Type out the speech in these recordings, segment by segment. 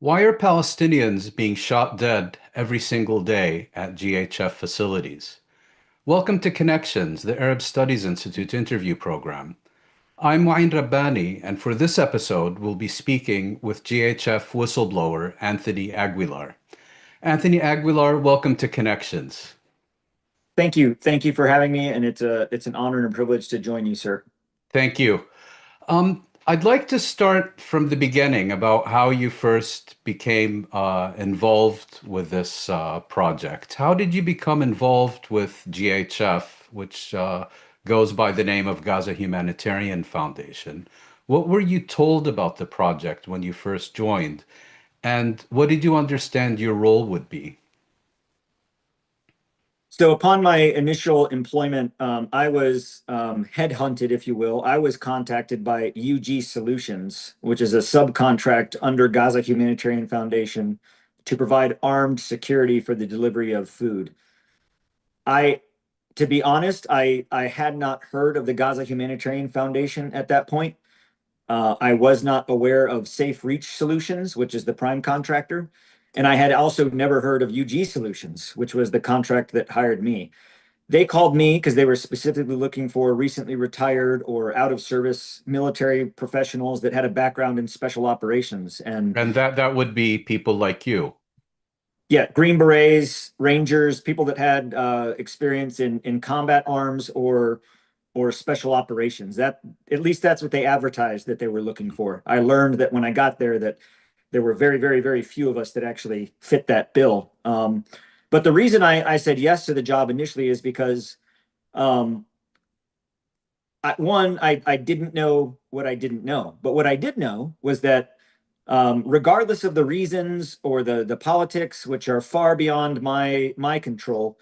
Why are Palestinians being shot dead every single day at GHF facilities? Welcome to Connections, the Arab Studies Institute interview program. I'm Mouin Rabbani, and for this episode, we'll be speaking with GHF whistleblower Anthony Aguilar. Anthony Aguilar, welcome to Connections. Thank you. Thank you for having me, and it's an honor and a privilege to join you, sir. Thank you. I'd like to start from the beginning about how you first became involved with this project. How did you become involved with GHF, which goes by the name of Gaza Humanitarian Foundation? What were you told about the project when you first joined? And what did you understand your role would be? So upon my initial employment, I was headhunted, if you will. I was contacted by UG Solutions, which is a subcontract under Gaza Humanitarian Foundation to provide armed security for the delivery of food. I, to be honest, I had not heard of the Gaza Humanitarian Foundation at that point. I was not aware of Safe Reach Solutions, which is the prime contractor. And I had also never heard of UG Solutions, which was the contract that hired me. They called me because they were specifically looking for recently retired or out of service military professionals that had a background in special operations. And And that would be people like you. yeah, Green Berets, Rangers, people that had experience in combat arms or special operations. That at least that's what they advertised that they were looking for. I learned that when I got there that there were very, very, very few of us that actually fit that bill. But the reason I said yes to the job initially is because um, I didn't know what I didn't know. But what I did know was that regardless of the reasons or the politics, which are far beyond my control,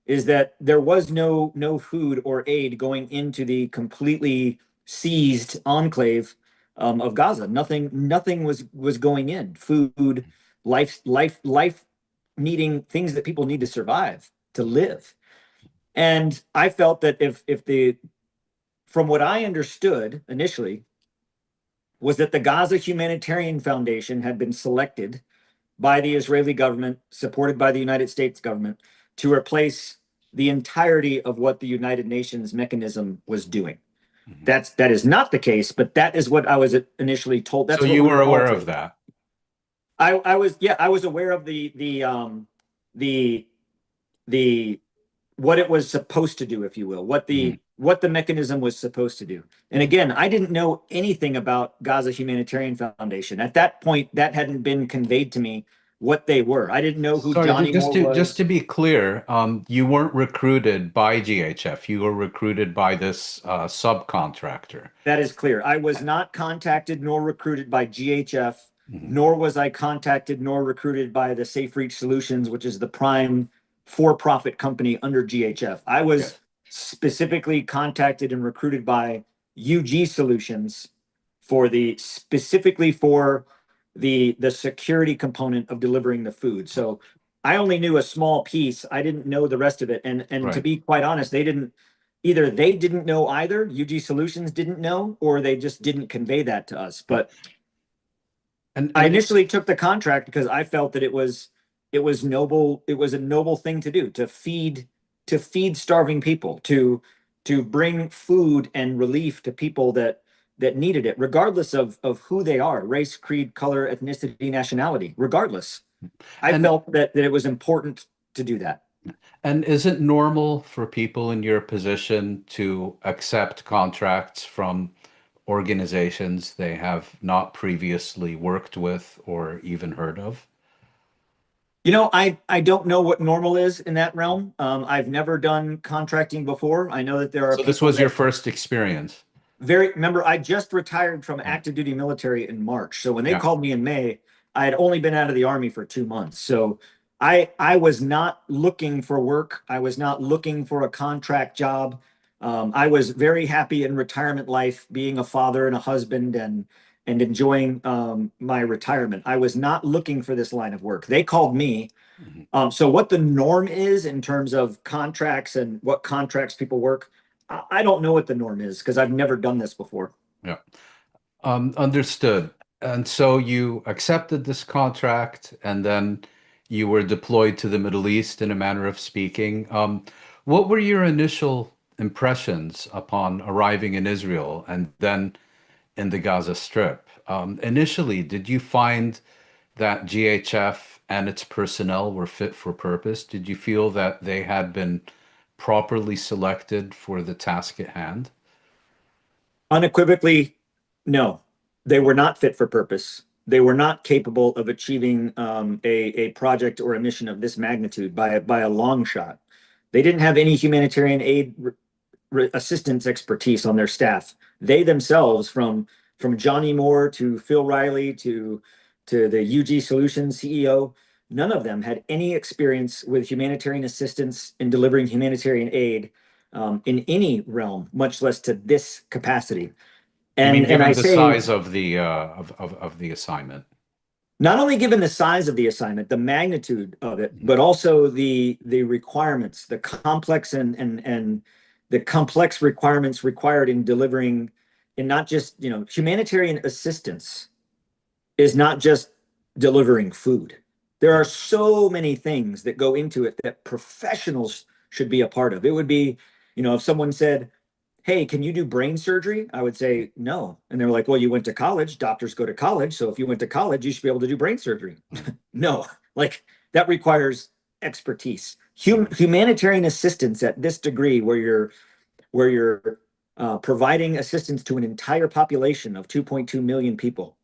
is that there was no food or aid going into the completely seized enclave of Gaza. Nothing was going in. Food, life needing things that people need to survive, to live. And I felt that if the from what I understood initially was that the Gaza Humanitarian Foundation had been selected by the Israeli government, supported by the United States government, to replace the entirety of what the United Nations mechanism was doing. Mhm. That is not the case, but that is what I was initially told. So That's what you we were were all aware of told. that. I was aware of the the what it was supposed to do, if you will, Mhm. what the mechanism was supposed to do. And again, I didn't know anything about Gaza Humanitarian Foundation. At that point, that hadn't been conveyed to me what they were. I didn't know who Sorry, Johnny Moore just to was. be clear, you weren't recruited by GHF. You were recruited by this subcontractor. That is clear. I was not contacted nor recruited by GHF, Mhm. nor was I contacted nor recruited by the Safe Reach Solutions, which is the prime for-profit company under GHF. I Okay. was specifically contacted and recruited by UG Solutions for the specifically for the security component of delivering the food. So I only knew a small piece. I didn't know the rest of it. And to Right. be quite honest, they didn't know either. UG Solutions didn't know, or they just didn't convey that to us. Right. But I And initially took the contract because I felt that it was noble. It was a noble thing to do to feed starving people, to bring food and relief to people that needed it, regardless of who they are, race, creed, color, ethnicity, nationality, regardless. I and felt that it was important to do that. and is it normal for people in your position to accept contracts from organizations they have not previously worked with or even heard of? I don't know what normal is in that realm. I've never done contracting before. I know that there are So this people was your that first experience. remember, I just retired from Mm. active duty military in March. So when they Yeah. called me in May, I had only been out of the army for 2 months. So I was not looking for work. I was not looking for a contract job. I was very happy in retirement life, being a father and a husband and enjoying my retirement. I was not looking for this line of work. They called me. Mhm. So what the norm is in terms of contracts and what contracts people work, I don't know what the norm is because I've never done this before. Yeah. Understood. And so you accepted this contract, and then you were deployed to the Middle East, in a manner of speaking. What were your initial impressions upon arriving in Israel and then in the Gaza Strip? Initially, did you find that GHF and its personnel were fit for purpose? Did you feel that they had been properly selected for the task at hand? Unequivocally, no, they were not fit for purpose. They were not capable of achieving a project or a mission of this magnitude by a long shot. They didn't have any humanitarian aid assistance expertise on their staff. They themselves, from Johnny Moore to Phil Riley to the UG Solutions CEO, none of them had any experience with humanitarian assistance in delivering humanitarian aid in any realm, much less to this capacity. You mean And I given the say, size of the of the assignment? not only given the size of the assignment, the magnitude of it, but also the requirements, the complex and the complex requirements required in delivering, in not just, humanitarian assistance is not just delivering food. There are so many things that go into it that professionals should be a part of. It would be, if someone said, "Hey, can you do brain surgery?" I would say no. And they're like, "Well, you went to college. Doctors go to college. So if you went to college, you should be able to do brain surgery." No, like that requires expertise. Humanitarian assistance at this degree, where you're providing assistance to an entire population of 2.2 million people,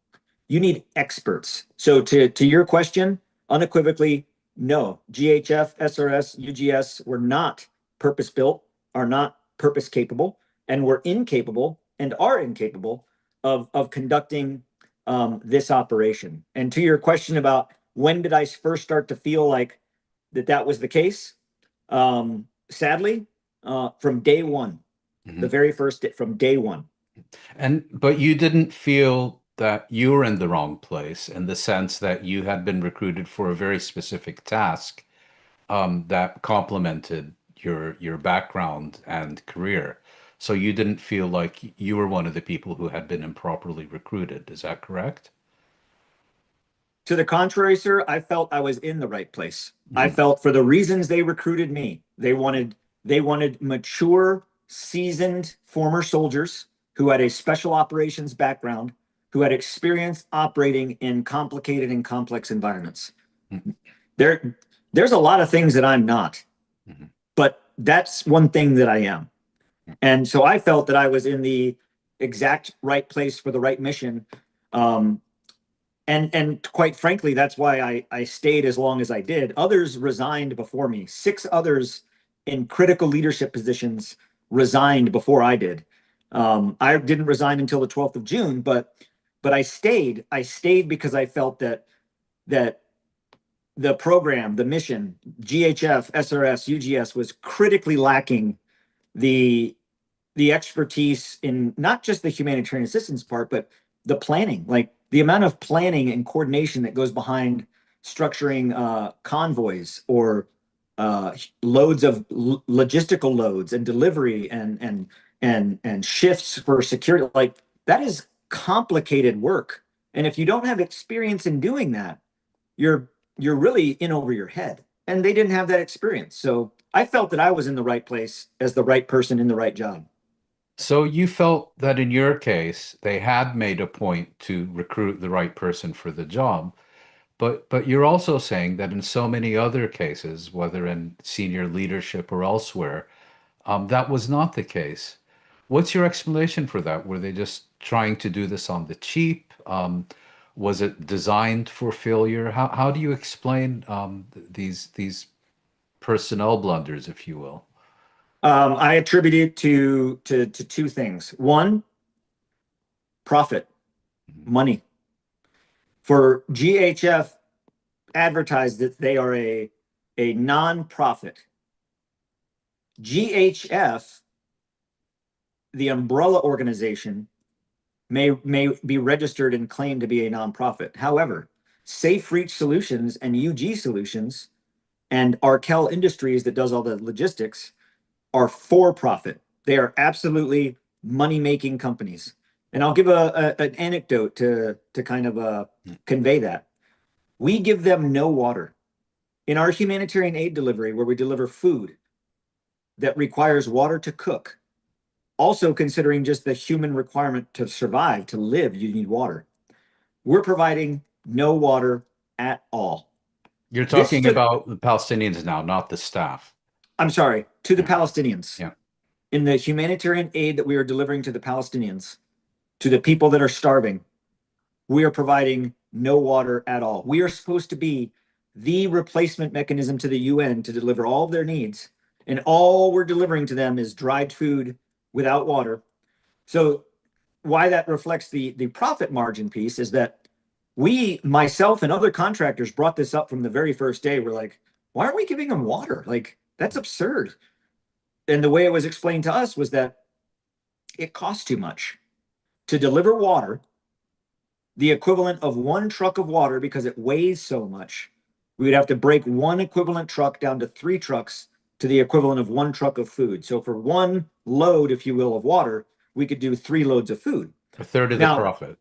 you need experts. So to your question, unequivocally, no. GHF, SRS, UGS were not purpose built, are not purpose capable, and were incapable and are incapable of conducting this operation. And to your question about when did I first start to feel like that was the case? Sadly, from day one, the Mhm. very first day, from day one. And but you didn't feel that you were in the wrong place in the sense that you had been recruited for a very specific task that complemented your background and career. So you didn't feel like you were one of the people who had been improperly recruited. Is that correct? To the contrary, sir, I felt I was in the right place. I Mhm. felt for the reasons they recruited me. They wanted mature, seasoned former soldiers who had a special operations background, who had experience operating in complicated and complex environments. Mhm. There, there's a lot of things that I'm not, Mhm. but that's one thing that I am. And so I felt that I was in the exact right place for the right mission. Um, and quite frankly, that's why I stayed as long as I did. Others resigned before me. Six others in critical leadership positions resigned before I did. I didn't resign until the 12th of June, but I stayed. I stayed because I felt that the program, the mission, GHF, SRS, UGS was critically lacking the the expertise in not just the humanitarian assistance part, but the planning, like the amount of planning and coordination that goes behind structuring convoys or loads of logistical loads and delivery and shifts for security. Like that is complicated work. And if you don't have experience in doing that, you're really in over your head. And they didn't have that experience. So I felt that I was in the right place as the right person in the right job. So you felt that in your case, they had made a point to recruit the right person for the job, but you're also saying that in so many other cases, whether in senior leadership or elsewhere, that was not the case. What's your explanation for that? Were they just trying to do this on the cheap? Was it designed for failure? How do you explain these personnel blunders, if you will? I attribute it to two things. One, profit, Mhm. money. For GHF advertised that they are a nonprofit. GHF, the umbrella organization, may be registered and claimed to be a nonprofit. However, Safe Reach Solutions and UG Solutions and Arkell Industries that does all the logistics are for profit. They are absolutely money making companies. And I'll give an anecdote to kind of convey that. We give them no water. In our humanitarian aid delivery, where we deliver food that requires water to cook, also considering just the human requirement to survive, to live, you need water. We're providing no water at all. You're This talking took, about the Palestinians now, not the staff. I'm sorry, to the Yeah. Palestinians. Yeah. In the humanitarian aid that we are delivering to the Palestinians, to the people that are starving, we are providing no water at all. We are supposed to be the replacement mechanism to the UN to deliver all of their needs. And all we're delivering to them is dried food without water. So why that reflects the profit margin piece is that we, myself and other contractors, brought this up from the very first day. We're like, why aren't we giving them water? Like, that's absurd. And the way it was explained to us was that it costs too much to deliver water, the equivalent of one truck of water, because it weighs so much. We would have to break one equivalent truck down to three trucks to the equivalent of one truck of food. So for one load, if you will, of water, we could do three loads of food. A third of the Now, profit.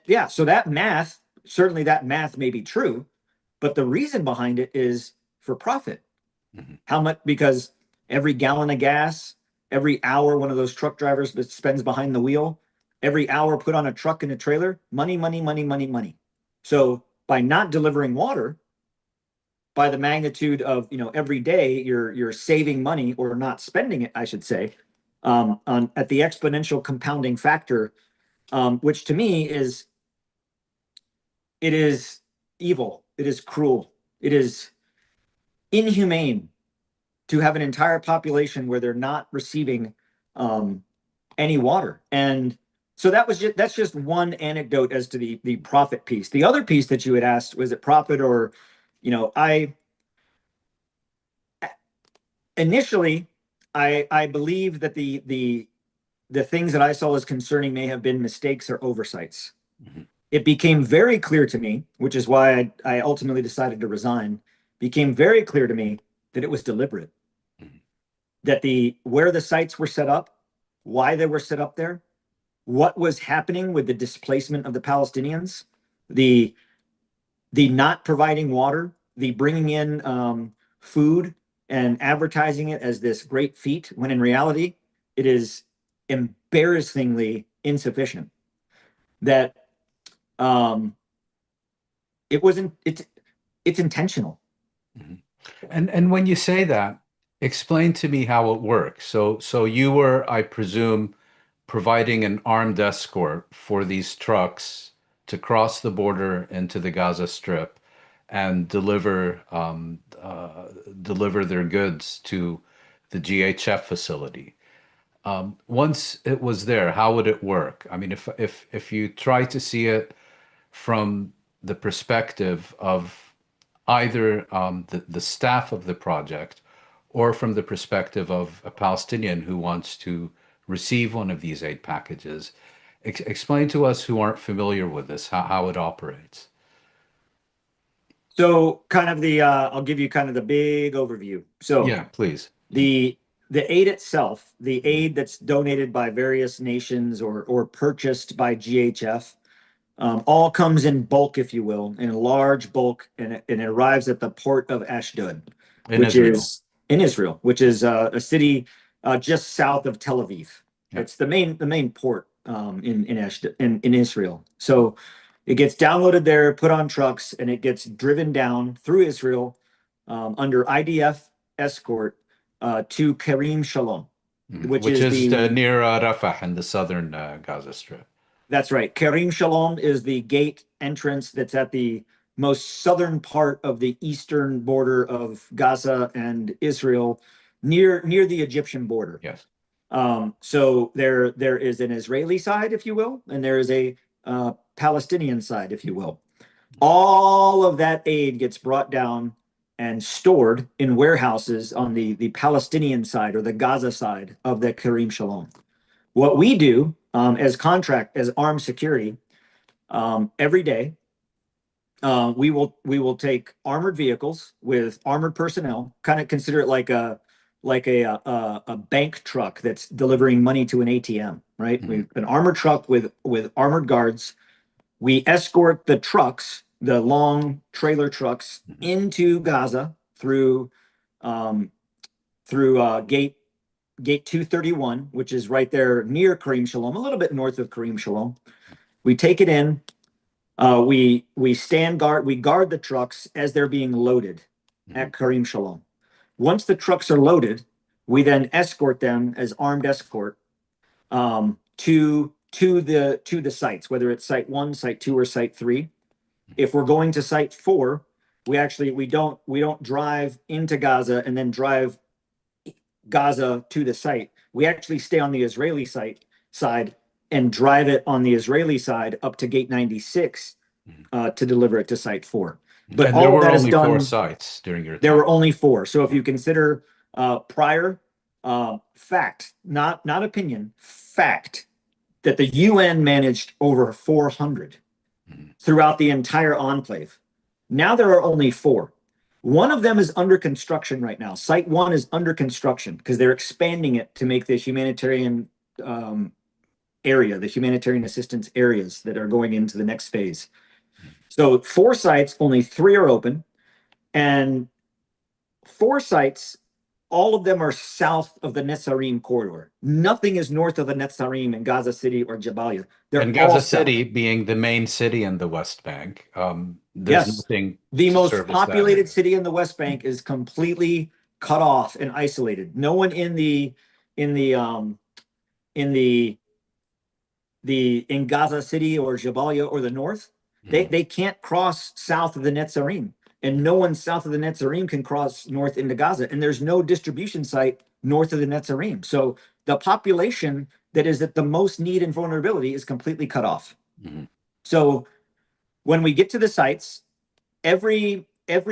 yeah, so that math, certainly that math may be true, but the reason behind it is for profit. Mhm. How much? Because every gallon of gas, every hour one of those truck drivers that spends behind the wheel, every hour put on a truck and a trailer, money, money, money, money, money. So by not delivering water, by the magnitude of, every day you're saving money or not spending it, I should say, on at the exponential compounding factor, which to me is, it is evil, it is cruel, it is inhumane to have an entire population where they're not receiving um, any water. And so that's just one anecdote as to the profit piece. The other piece that you had asked, was it profit or, I initially, I believe that the things that I saw as concerning may have been mistakes or oversights. Mhm. It became very clear to me, which is why I ultimately decided to resign, became very clear to me that it was deliberate, Mhm. that the where the sites were set up, why they were set up there, what was happening with the displacement of the Palestinians, the the not providing water, the bringing in food and advertising it as this great feat, when in reality it is embarrassingly insufficient. That um, it wasn't. It's intentional. Mhm. And when you say that, explain to me how it works. So you were, I presume, providing an armed escort for these trucks to cross the border into the Gaza Strip and deliver their goods to the GHF facility. Once it was there, how would it work? I mean, if you try to see it from the perspective of either the staff of the project or from the perspective of a Palestinian who wants to receive one of these aid packages. Explain to us who aren't familiar with this how it operates. So, kind of I'll give you kind of the big overview. So, Yeah, please. the the aid itself, the aid that's donated by various nations or purchased by GHF, all comes in bulk, if you will, in a large bulk, and it arrives at the port of Ashdod, In which Israel. is in Israel, which is a city just south of Tel Aviv. Yeah. It's the main port in Ashdod in Israel. So it gets downloaded there, put on trucks, and it gets driven down through Israel under IDF escort to Karim Shalom, Mhm. which Which is is the near Rafah in the southern Gaza Strip. That's right. Karim Shalom is the gate entrance that's at the most southern part of the eastern border of Gaza and Israel, near the Egyptian border. Yes. So there is an Israeli side, if you will, and there is a Palestinian side, if you will. All of that aid gets brought down and stored in warehouses on the Palestinian side or the Gaza side of the Karim Shalom. What we do as armed security, every day, we will take armored vehicles with armored personnel. Kind of consider it like like a bank truck that's delivering money to an ATM, right? Mhm. We've an armored truck with armored guards. We escort the trucks, the long trailer trucks, Mhm. into Gaza um, through gate 231, which is right there near Karim Shalom, a little bit north of Karim Shalom. We take it in. We stand guard. We guard the trucks as they're being loaded Mhm. at Karim Shalom. Once the trucks are loaded, we then escort them as armed escort to the sites, whether it's site 1, site 2, or site 3. If we're going to site 4, we don't drive into Gaza and then drive Gaza to the site. We actually stay on the Israeli side and drive it on the Israeli side up to gate 96 Mhm. to deliver it to site 4. But And there all of were that is only four done. sites during your There time. were only 4. So if you consider prior fact, not opinion, fact, that the UN managed over 400 Mhm. throughout the entire enclave. Now there are only 4. One of them is under construction right now. Site 1 is under construction because they're expanding it to make the humanitarian um, area, the humanitarian assistance areas that are going into the next phase. So 4 sites, only 3 are open, and 4 sites, all of them are south of the Netzarim corridor. Nothing is north of the Netzarim in Gaza City or Jadaliyya. They're And all Gaza south. City being the main city in the West Bank, there's Yes, nothing the to most service that populated area. city in the West Bank is completely cut off and isolated. No one in the in the in Gaza City or Jabalia or the north, Mhm. they can't cross south of the Netzarim, and no one south of the Netzarim can cross north into Gaza, and there's no distribution site north of the Netzarim. So the population that is at the most need and vulnerability is completely cut off. Mhm. So when we get to the sites, every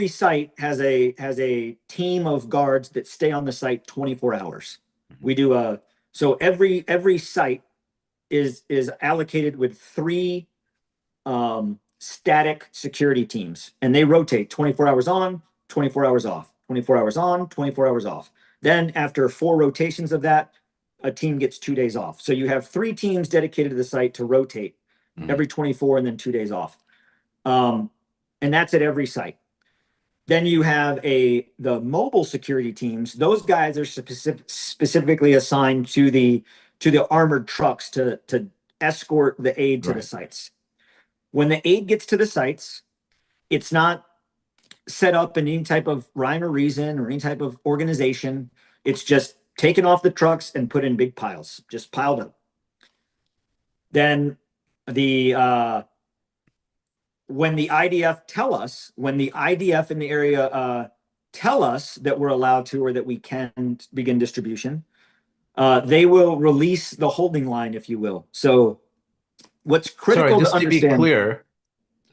site has a team of guards that stay on the site 24 hours. Mhm. We do a so every site is allocated with 3 static security teams, and they rotate 24 hours on, 24 hours off, 24 hours on, 24 hours off. Then after 4 rotations of that, a team gets 2 days off. So you have 3 teams dedicated to the site to rotate Mhm. every 24 and then 2 days off. Um, and that's at every site. Then you have the mobile security teams. Those guys are specifically assigned to the armored trucks to escort the aid to the Right. sites. When the aid gets to the sites, it's not set up in any type of rhyme or reason or any type of organization. It's just taken off the trucks and put in big piles, just piled up. Then the when the IDF when the IDF in the area tell us that we're allowed to or that we can begin distribution, they will release the holding line, if you will. So what's Sorry, critical to just to be understand, clear,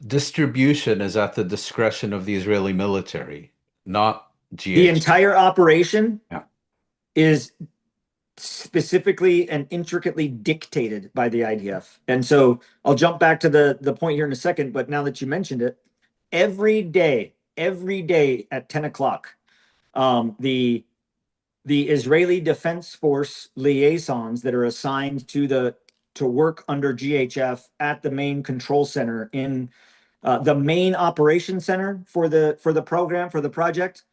distribution is at the discretion of the Israeli military, not the GH. entire operation Yeah. is specifically and intricately dictated by the IDF. And so I'll jump back to the point here in a second, but now that you mentioned it, every day at 10 o'clock, the Israeli Defense Force liaisons that are assigned to work under GHF at the main control center in the main operation center for the program for the project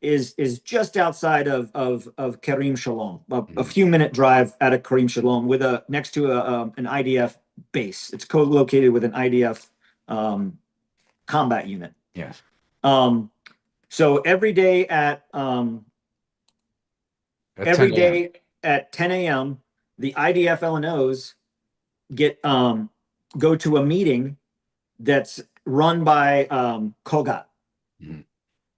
is just outside of Karim Shalom, a Mhm. few minute drive out of Karim Shalom with a next to an IDF base. It's co-located with an IDF combat unit. Yes. Um, so At every 10 a.m. day at 10 a.m. the IDF LNOs get go to a meeting that's run by Kogat. Mhm.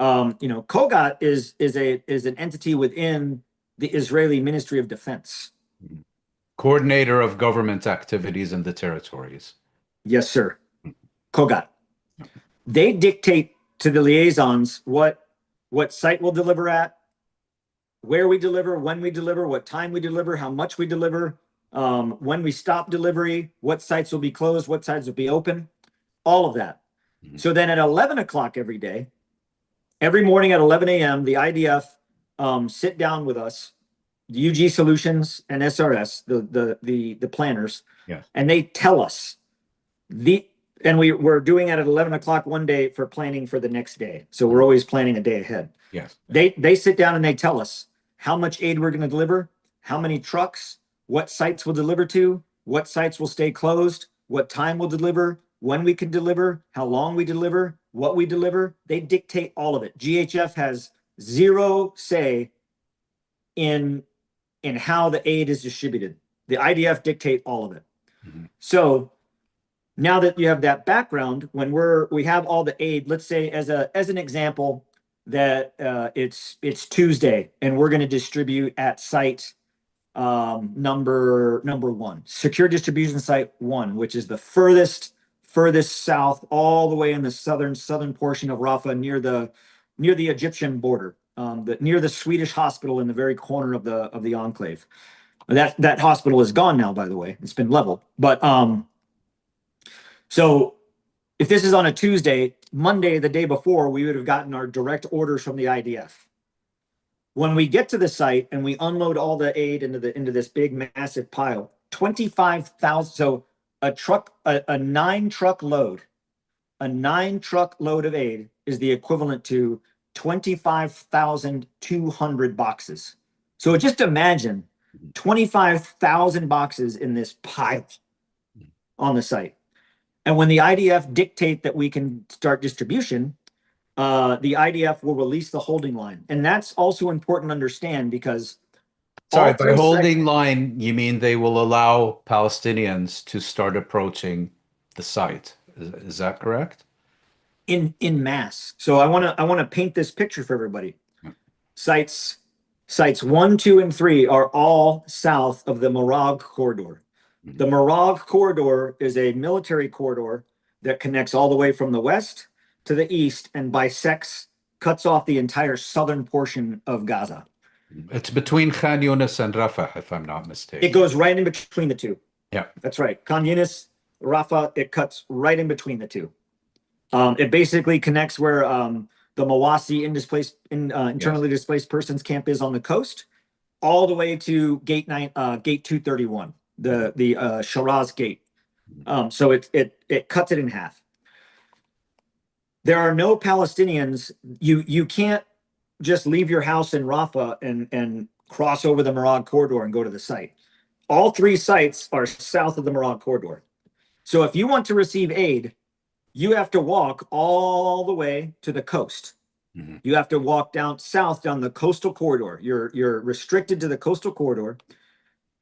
Kogat is an entity within the Israeli Ministry of Defense. Mhm. Coordinator of government activities in the territories. Yes, sir. Mhm. Kogat. They dictate to the liaisons what site we'll deliver at, where we deliver, when we deliver, what time we deliver, how much we deliver, when we stop delivery, what sites will be closed, what sites will be open, all of that. Mhm. So then at 11 o'clock every day, every morning at 11 a.m., the IDF sit down with us, UG Solutions and SRS, the planners, Yes. and they tell us and we're doing it at 11 o'clock one day for planning for the next day. So we're always planning a day ahead. Yes. They sit down and they tell us how much aid we're going to deliver, how many trucks, what sites we'll deliver to, what sites will stay closed, what time we'll deliver, when we can deliver, how long we deliver, what we deliver. They dictate all of it. GHF has zero say in how the aid is distributed. The IDF dictate all of it. Mm-hmm. So now that you have that background, when we have all the aid, let's say as an example that it's Tuesday and we're going to distribute at site number one, secure distribution site 1, which is the furthest south, all the way in the southern portion of Rafah, near the Egyptian border, near the Swedish hospital in the very corner of the enclave. That hospital is gone now, by the way. It's been leveled. But so if this is on a Tuesday, Monday, the day before, we would have gotten our direct orders from the IDF. When we get to the site and we unload all the aid into this big massive pile, 25,000. So a 9-truck load, a 9-truck load of aid is the equivalent to 25,200 boxes. So just imagine 25,000 boxes in this pile on the site. And when the IDF dictate that we can start distribution, the IDF will release the holding line. And that's also important to understand because... Sorry, by holding line, you mean they will allow Palestinians to start approaching the site. Is that correct? In mass. So I want to paint this picture for everybody. Yeah. Sites 1, 2, and 3 are all south of the Marag corridor. The Marag corridor is a military corridor that connects all the way from the west to the east and cuts off the entire southern portion of Gaza. It's between Khan Yunis and Rafah, if I'm not mistaken. It goes right in between the two. Yeah. That's right. Khan Yunis, Rafah, it cuts right in between the two. It basically connects where the Mawasi internally displaced persons camp is on the coast, all the way to gate 231. The Shiraz gate. So it cuts it in half. There are no Palestinians. You can't just leave your house in Rafah and cross over the Marag corridor and go to the site. All 3 sites are south of the Marag corridor. So if you want to receive aid, you have to walk all the way to the coast. Mm-hmm. You have to walk down south down the coastal corridor. You're restricted to the coastal corridor.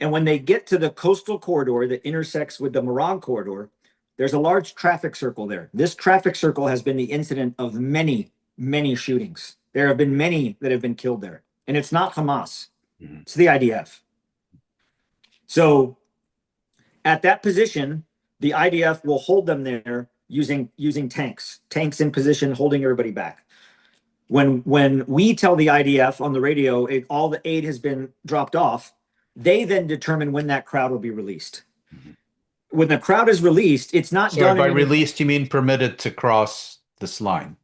And when they get to the coastal corridor that intersects with the Marag corridor, there's a large traffic circle there. This traffic circle has been the incident of many, many shootings. There have been many that have been killed there. And it's not Hamas. Mm-hmm. It's the IDF. So at that position, the IDF will hold them there using tanks in position, holding everybody back. When we tell the IDF on the radio, all the aid has been dropped off, they then determine when that crowd will be released. Mm-hmm. When the crowd is released, it's not done. By released, you mean permitted to cross this line?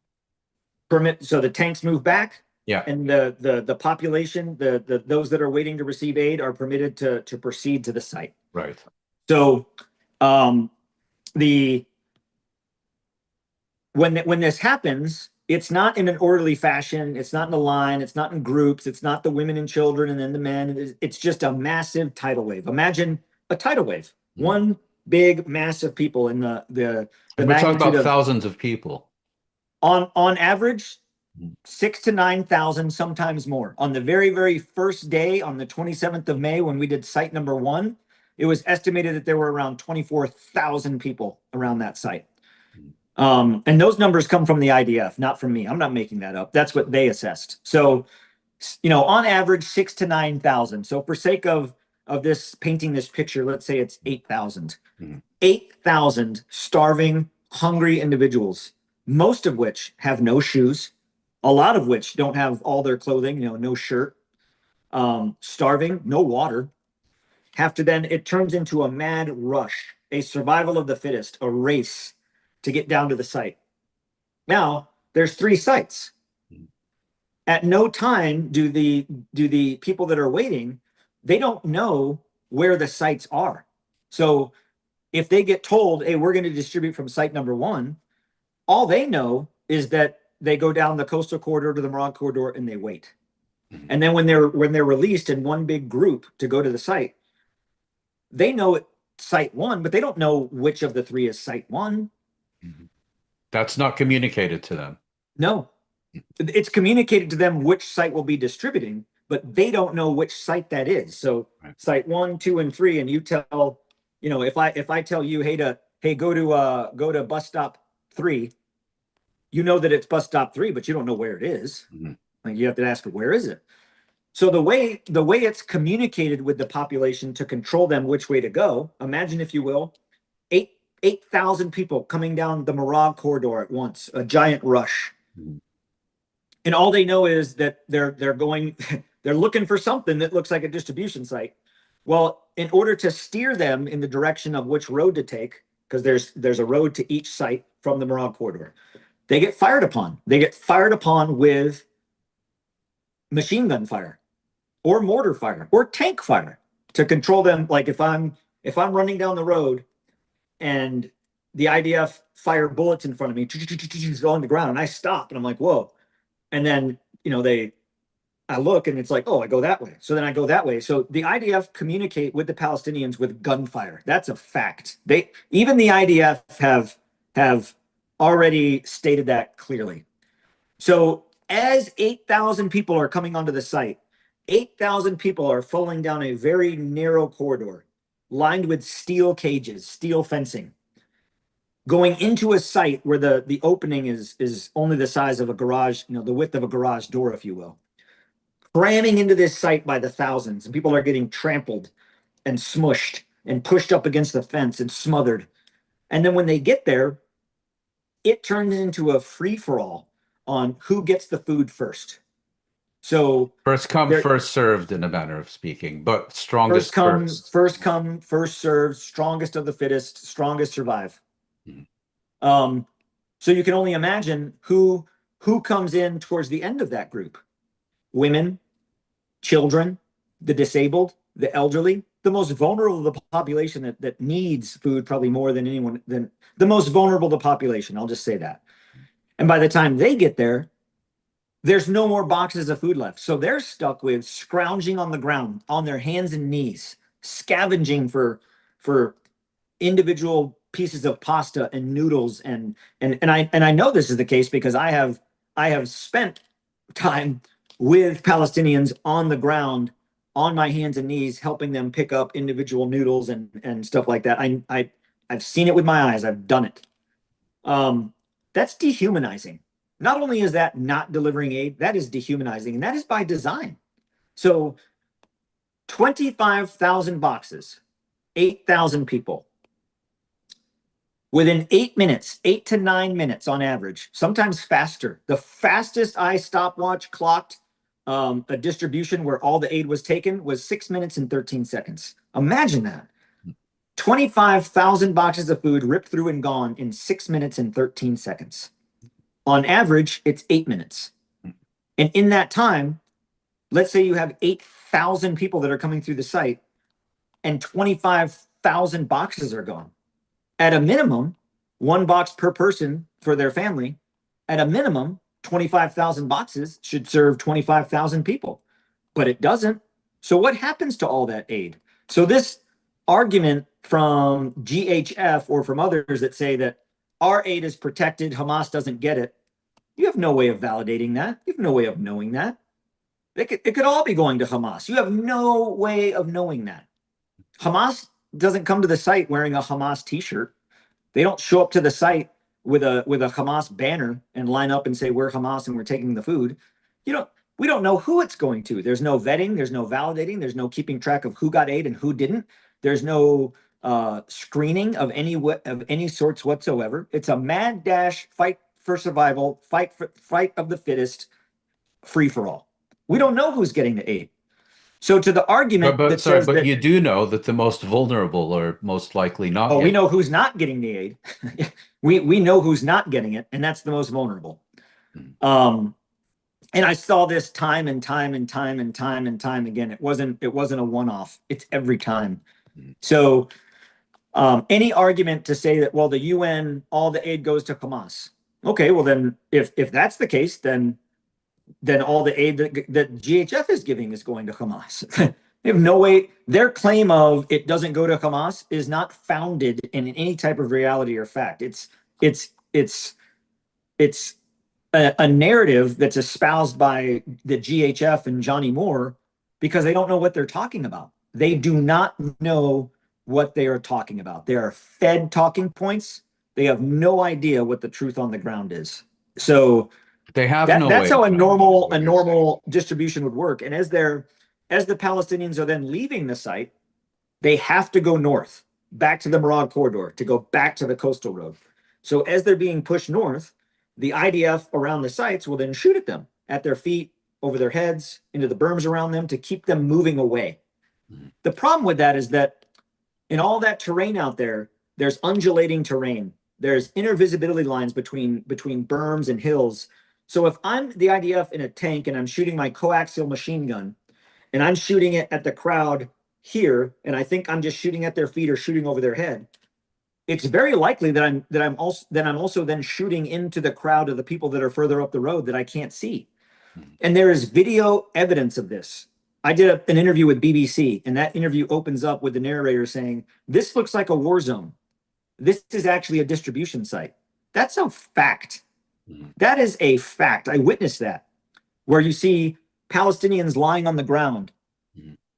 So the tanks move back. Yeah. And the population, those that are waiting to receive aid are permitted to proceed to the site. Right. So when this happens, it's not in an orderly fashion. It's not in a line. It's not in groups. It's not the women and children and then the men. It's just a massive tidal wave. Imagine a tidal wave. Mm-hmm. One big mass of people in the and we're talking about thousands of people. On average, 6,000 to 9,000, sometimes more. On the very, very first day, on the 27th of May, when we did site number 1, it was estimated that there were around 24,000 people around that site. And those numbers come from the IDF, not from me. I'm not making that up. That's what they assessed. So, on average, 6,000 to 9,000. So for sake of this, painting this picture, let's say it's 8,000. 8,000 starving, hungry individuals, most of which have no shoes, a lot of which don't have all their clothing, no shirt, starving, no water, it turns into a mad rush, a survival of the fittest, a race to get down to the site. Now, there's 3 sites. At no time do the people that are waiting, they don't know where the sites are. So if they get told, hey, we're going to distribute from site number one, all they know is that they go down the coastal corridor to the Morocco corridor and they wait. Mhm. And then when they're released in one big group to go to the site, they know it site one, but they don't know which of the three is site one. Mhm. That's not communicated to them. No, it's communicated to them which site will be distributing, but they don't know which site that is. So Right. site one, two, and three, and you tell, if I tell you, hey, go to bus stop three, you know that it's bus stop three, but you don't know where it is. Mhm. Like you have to ask, where is it? So the way it's communicated with the population to control them which way to go, imagine if you will, 8,000 people coming down the Morag corridor at once, a giant rush. Mhm. And all they know is that they're going they're looking for something that looks like a distribution site. Well, in order to steer them in the direction of which road to take, because there's a road to each site from the Morag corridor, they get fired upon. They get fired upon with machine gun fire or mortar fire or tank fire to control them. Like if I'm running down the road and the IDF fire bullets in front of me on the ground and I stop and I'm like, whoa. And then, I look and it's like, oh, I go that way. So then I go that way. So the IDF communicate with the Palestinians with gunfire. That's a fact. Even the IDF have already stated that clearly. So as 8,000 people are coming onto the site, 8,000 people are falling down a very narrow corridor lined with steel cages, steel fencing, going into a site where the opening is only the size of a garage, the width of a garage door, if you will. Cramming into this site by the thousands, and people are getting trampled and smushed and pushed up against the fence and smothered. And then when they get there, it turns into a free for all on who gets the food first. So First come, there, first served, in a manner of speaking, but first strongest come, first. first come, first served, strongest of the fittest, strongest survive. Mhm. Um, so you can only imagine who comes in towards the end of that group: women, children, the disabled, the elderly, the most vulnerable of the population that needs food probably more than anyone, than the most vulnerable of the population. I'll just say that. And by the time they get there, there's no more boxes of food left. So they're stuck with scrounging on the ground on their hands and knees, scavenging for individual pieces of pasta and noodles and I know this is the case because I have spent time with Palestinians on the ground on my hands and knees helping them pick up individual noodles and stuff like that. I've seen it with my eyes. I've done it. Um, that's dehumanizing. Not only is that not delivering aid, that is dehumanizing, and that is by design. So 25,000 boxes, 8,000 people. Within 8 minutes, 8 to 9 minutes on average, sometimes faster. The fastest I stopwatch clocked a distribution where all the aid was taken was 6 minutes and 13 seconds. Imagine that. 25,000 boxes of food ripped through and gone in 6 minutes and 13 seconds. On average, it's 8 minutes. And in that time, let's say you have 8,000 people that are coming through the site and 25,000 boxes are gone. At a minimum, one box per person for their family. At a minimum, 25,000 boxes should serve 25,000 people, but it doesn't. So what happens to all that aid? So this argument from GHF or from others that say that our aid is protected, Hamas doesn't get it, you have no way of validating that. You have no way of knowing that. It could all be going to Hamas. You have no way of knowing that. Hamas doesn't come to the site wearing a Hamas t-shirt. They don't show up to the site with a Hamas banner and line up and say we're Hamas and we're taking the food. We don't know who it's going to. There's no vetting, there's no validating, there's no keeping track of who got aid and who didn't. There's no screening of any sorts whatsoever. It's a mad dash, fight for survival, fight of the fittest, free for all. We don't know who's getting the aid. So to the But, argument but that sorry, says but that, you do know that the most vulnerable are most likely not oh, we getting. know who's not getting the aid. we know who's not getting it, and that's the most vulnerable. Mhm. Um, And I saw this time and time and time and time and time again. It wasn't a one-off. It's every time. So any argument to say that, well, the UN, all the aid goes to Hamas. Okay, well then, if that's the case, then all the aid that GHF is giving is going to Hamas. They have no way. Their claim of it doesn't go to Hamas is not founded in any type of reality or fact. It's a narrative that's espoused by the GHF and Johnny Moore because they don't know what they're talking about. They do not know what they are talking about. They are fed talking points. They have no idea what the truth on the ground is. So They have that no that's way how of knowing, is a what you're saying. normal distribution would work. And as the Palestinians are then leaving the site, they have to go north, back to the Marag corridor, to go back to the coastal road. So as they're being pushed north, the IDF around the sites will then shoot at them, at their feet, over their heads, into the berms around them to keep them moving away. The problem with that is that in all that terrain out there, there's undulating terrain. There's intervisibility lines between berms and hills. So if I'm the IDF in a tank and I'm shooting my coaxial machine gun and I'm shooting it at the crowd here, and I think I'm just shooting at their feet or shooting over their head, it's very likely that I'm also then shooting into the crowd of the people that are further up the road that I can't see. And there is video evidence of this. I did an interview with BBC, and that interview opens up with the narrator saying, "This looks like a war zone. This is actually a distribution site." That's a fact. That is a fact. I witnessed that, where you see Palestinians lying on the ground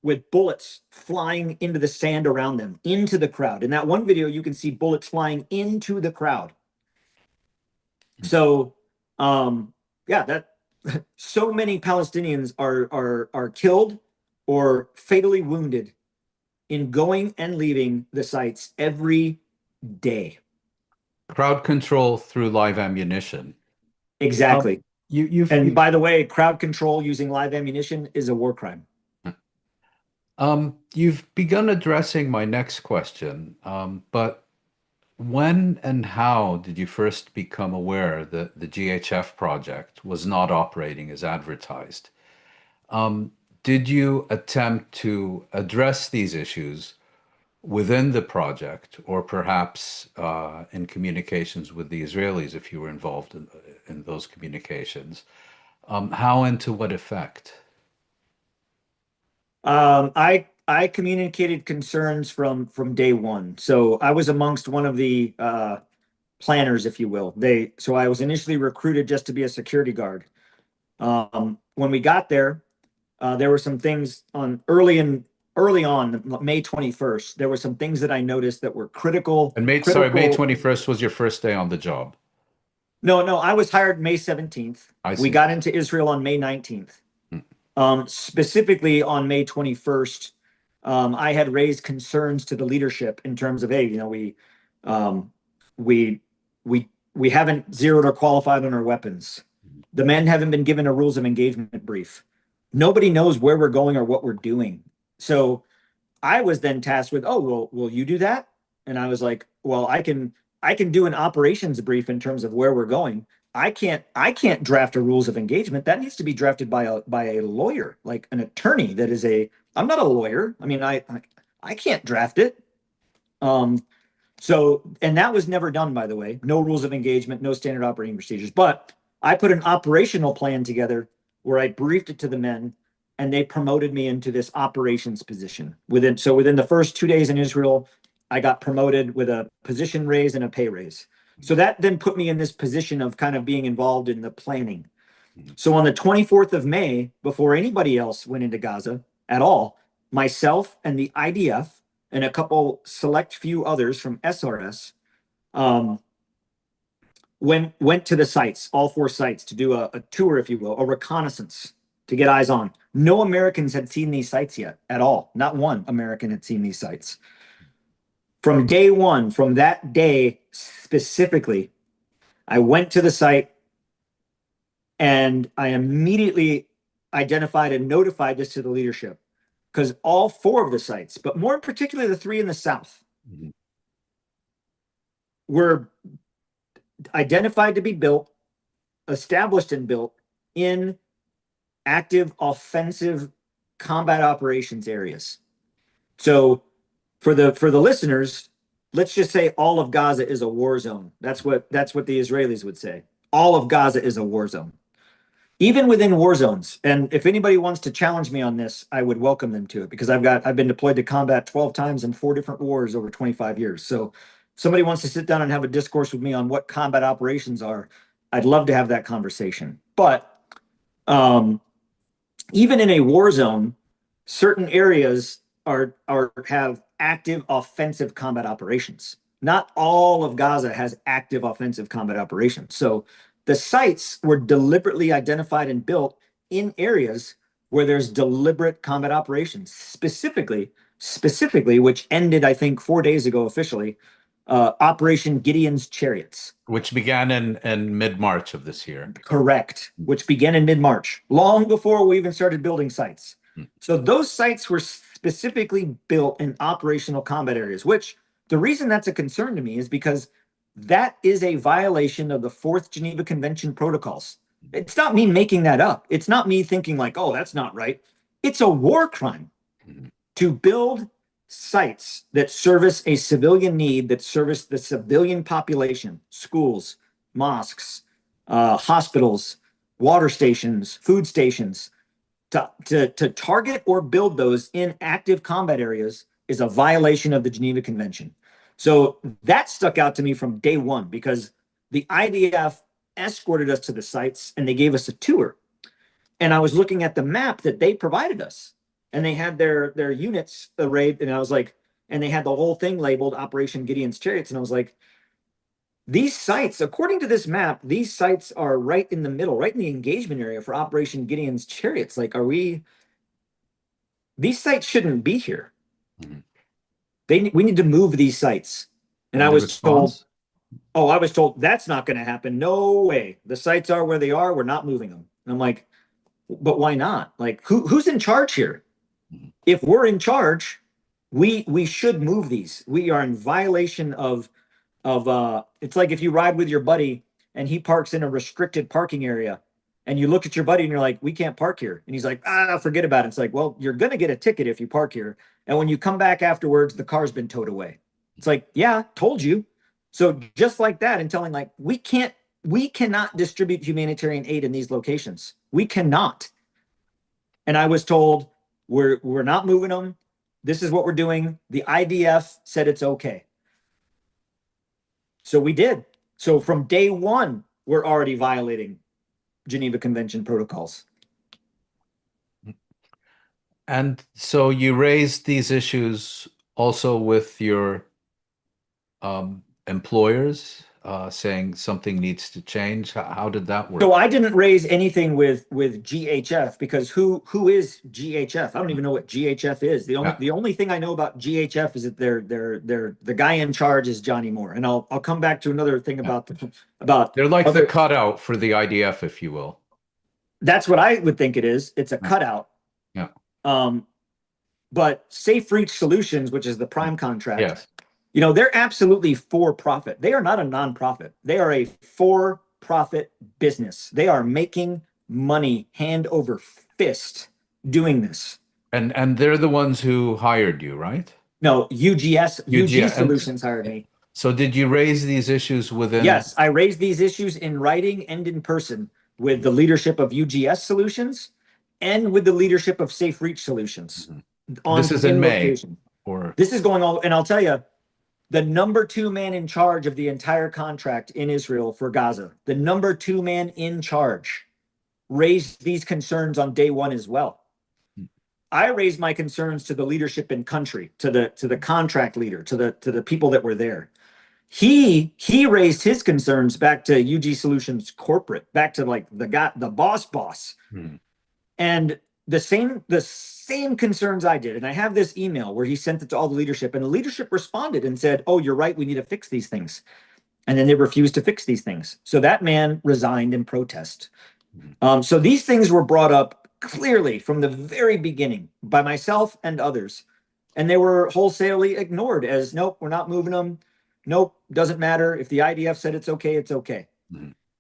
with bullets flying into the sand around them, into the crowd. In that one video, you can see bullets flying into the crowd. So, yeah, that so many Palestinians are killed or fatally wounded in going and leaving the sites every day. Crowd control through live ammunition. Um, Exactly. And you've by the way, crowd control using live ammunition is a war crime. you've begun addressing my next question, but when and how did you first become aware that the GHF project was not operating as advertised? Um, did you attempt to address these issues within the project, or perhaps in communications with the Israelis, if you were involved in those communications? How and to what effect? I communicated concerns from day one. So I was amongst one of the planners, if you will. So I was initially recruited just to be a security guard. When we got there were some things early on, May 21st. There were some things that I noticed that were critical. And May Critical. 21st was your first day on the job. No, I was hired May 17th. I We see. got into Israel on May 19th. Hmm. Specifically on May 21st, I had raised concerns to the leadership in terms of, hey, um, we we haven't zeroed or qualified on our weapons. The men haven't been given a rules of engagement brief. Nobody knows where we're going or what we're doing. So I was then tasked with, oh, well, will you do that? And I was like, well, I can do an operations brief in terms of where we're going. I can't draft a rules of engagement. That needs to be drafted by a lawyer, like an attorney that is a I'm not a lawyer. I mean, I can't draft it. Um, so, and that was never done, by the way. No rules of engagement, no standard operating procedures. But I put an operational plan together where I briefed it to the men, and they promoted me into this operations position. Within the first 2 days in Israel, I got promoted with a position raise and a pay raise. So that then put me in this position of kind of being involved in the planning. So on the 24th of May, before anybody else went into Gaza at all, myself and the IDF and a couple select few others from SRS um, went to the sites, all four sites, to do a tour, if you will, a reconnaissance to get eyes on. No Americans had seen these sites yet at all. Not one American had seen these sites. From day one, from that day specifically, I went to the site and I immediately identified and notified this to the leadership because all four of the sites, but more particularly the three in the south, Mhm. were identified to be built, established and built in active offensive combat operations areas. So for the listeners, let's just say all of Gaza is a war zone. That's what the Israelis would say. All of Gaza is a war zone. Even within war zones, and if anybody wants to challenge me on this, I would welcome them to it, because I've been deployed to combat 12 times in 4 different wars over 25 years. So if somebody wants to sit down and have a discourse with me on what combat operations are, I'd love to have that conversation. But um, even in a war zone, certain areas have active offensive combat operations. Not all of Gaza has active offensive combat operations. So the sites were deliberately identified and built in areas where there's deliberate combat operations, specifically, which ended, I think, 4 days ago officially, Operation Gideon's Chariots. Which began in mid-March of this year. Correct, which began in mid-March, long before we even started building sites. So those sites were specifically built in operational combat areas, which the reason that's a concern to me is because that is a violation of the Fourth Geneva Convention protocols. It's not me making that up. It's not me thinking like, oh, that's not right. It's a war crime to build sites that service a civilian need, that service the civilian population, schools, mosques, hospitals, water stations, food stations. To target or build those in active combat areas is a violation of the Geneva Convention. So that stuck out to me from day one, because the IDF escorted us to the sites and they gave us a tour. And I was looking at the map that they provided us, and they had their units arrayed, and I was like, and they had the whole thing labeled Operation Gideon's Chariots, and I was like, these sites, according to this map, these sites are right in the middle, right in the engagement area for Operation Gideon's Chariots. Like, these sites shouldn't be here. We need to move these sites. And I was told, I was told that's not going to happen. No way. The sites are where they are. We're not moving them. And I'm like, but why not? Like, who's in charge here? If we're in charge, we should move these. We are in violation of it's like if you ride with your buddy and he parks in a restricted parking area, and you look at your buddy and you're like, we can't park here. And he's like, forget about it. It's like, well, you're going to get a ticket if you park here. And when you come back afterwards, the car's been towed away. It's like, yeah, told you. So just like that, and telling like, we cannot distribute humanitarian aid in these locations. We cannot. And I was told, we're not moving them. This is what we're doing. The IDF said it's okay. So we did. So from day one, we're already violating Geneva Convention protocols. And so you raised these issues also with your employers, saying something needs to change. How did that work? So I didn't raise anything with GHF, because who is GHF? I don't even know what GHF is. The only thing I know about GHF is that the guy in charge is Johnny Moore. And I'll come back to another thing about they're like the cutout for the IDF, if you will. That's what I would think it is. It's a cutout. Yeah. But Safe Reach Solutions, which is the prime contract, yes, they're absolutely for profit. They are not a nonprofit. They are a for-profit business. They are making money hand over fist doing this. And they're the ones who hired you, right? No, UG Solutions hired me. So did you raise these issues within? Yes, I raised these issues in writing and in person with the leadership of UGS Solutions and with the leadership of Safe Reach Solutions. This is in May. This is going on, and I'll tell you, the number 2 man in charge of the entire contract in Israel for Gaza, the number 2 man in charge, raised these concerns on day one as well. I raised my concerns to the leadership in country, to the contract leader, to the people that were there. He raised his concerns back to UG Solutions corporate, back to like the boss. And the same concerns I did. And I have this email where he sent it to all the leadership, and the leadership responded and said, oh, you're right, we need to fix these things. And then they refused to fix these things. So that man resigned in protest. So these things were brought up clearly from the very beginning by myself and others. And they were wholesalely ignored as, nope, we're not moving them. Nope, doesn't matter. If the IDF said it's okay, it's okay.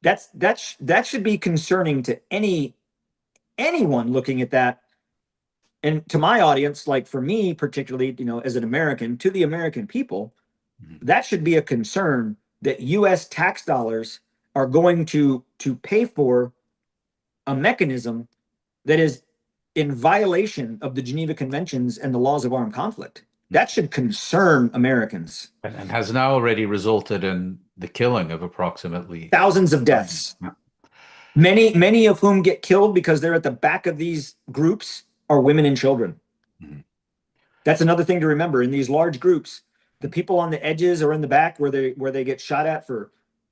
That should be concerning to any anyone looking at that, and to my audience, like for me particularly, as an American, to the American people, that should be a concern that U.S. tax dollars are going to pay for a mechanism that is in violation of the Geneva Conventions and the laws of armed conflict. That should concern Americans. And has now already resulted in the killing of approximately. Thousands of deaths. Many of whom get killed because they're at the back of these groups are women and children. Mm-hmm. That's another thing to remember. In these large groups, the people on the edges or in the back where they get shot at for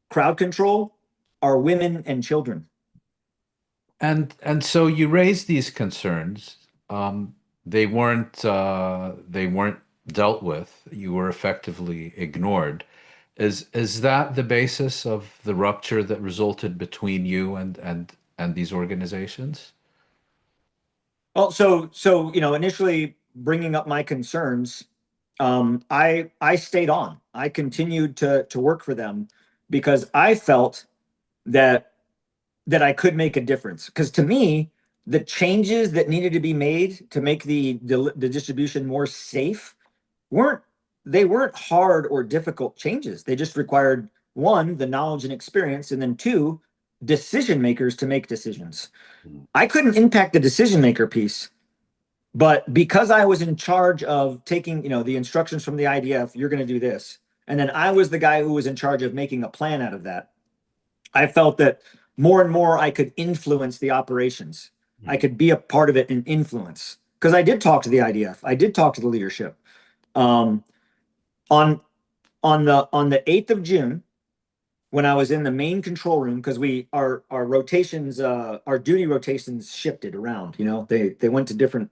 crowd control are women and children. And so you raised these concerns. They weren't dealt with. You were effectively ignored. Is that the basis of the rupture that resulted between you and these organizations? Well, so initially bringing up my concerns, I stayed on. I continued to work for them because I felt that I could make a difference. Because to me, the changes that needed to be made to make the distribution more safe weren't hard or difficult changes. They just required, one, the knowledge and experience, and then two, decision makers to make decisions. I couldn't impact the decision maker piece, but because I was in charge of taking, the instructions from the IDF, you're going to do this, and then I was the guy who was in charge of making a plan out of that, I felt that more and more I could influence the operations. I could be a part of it and influence. Because I did talk to the IDF. I did talk to the leadership. On the 8th of June, when I was in the main control room, because our rotations, our duty rotations shifted around. They went to different.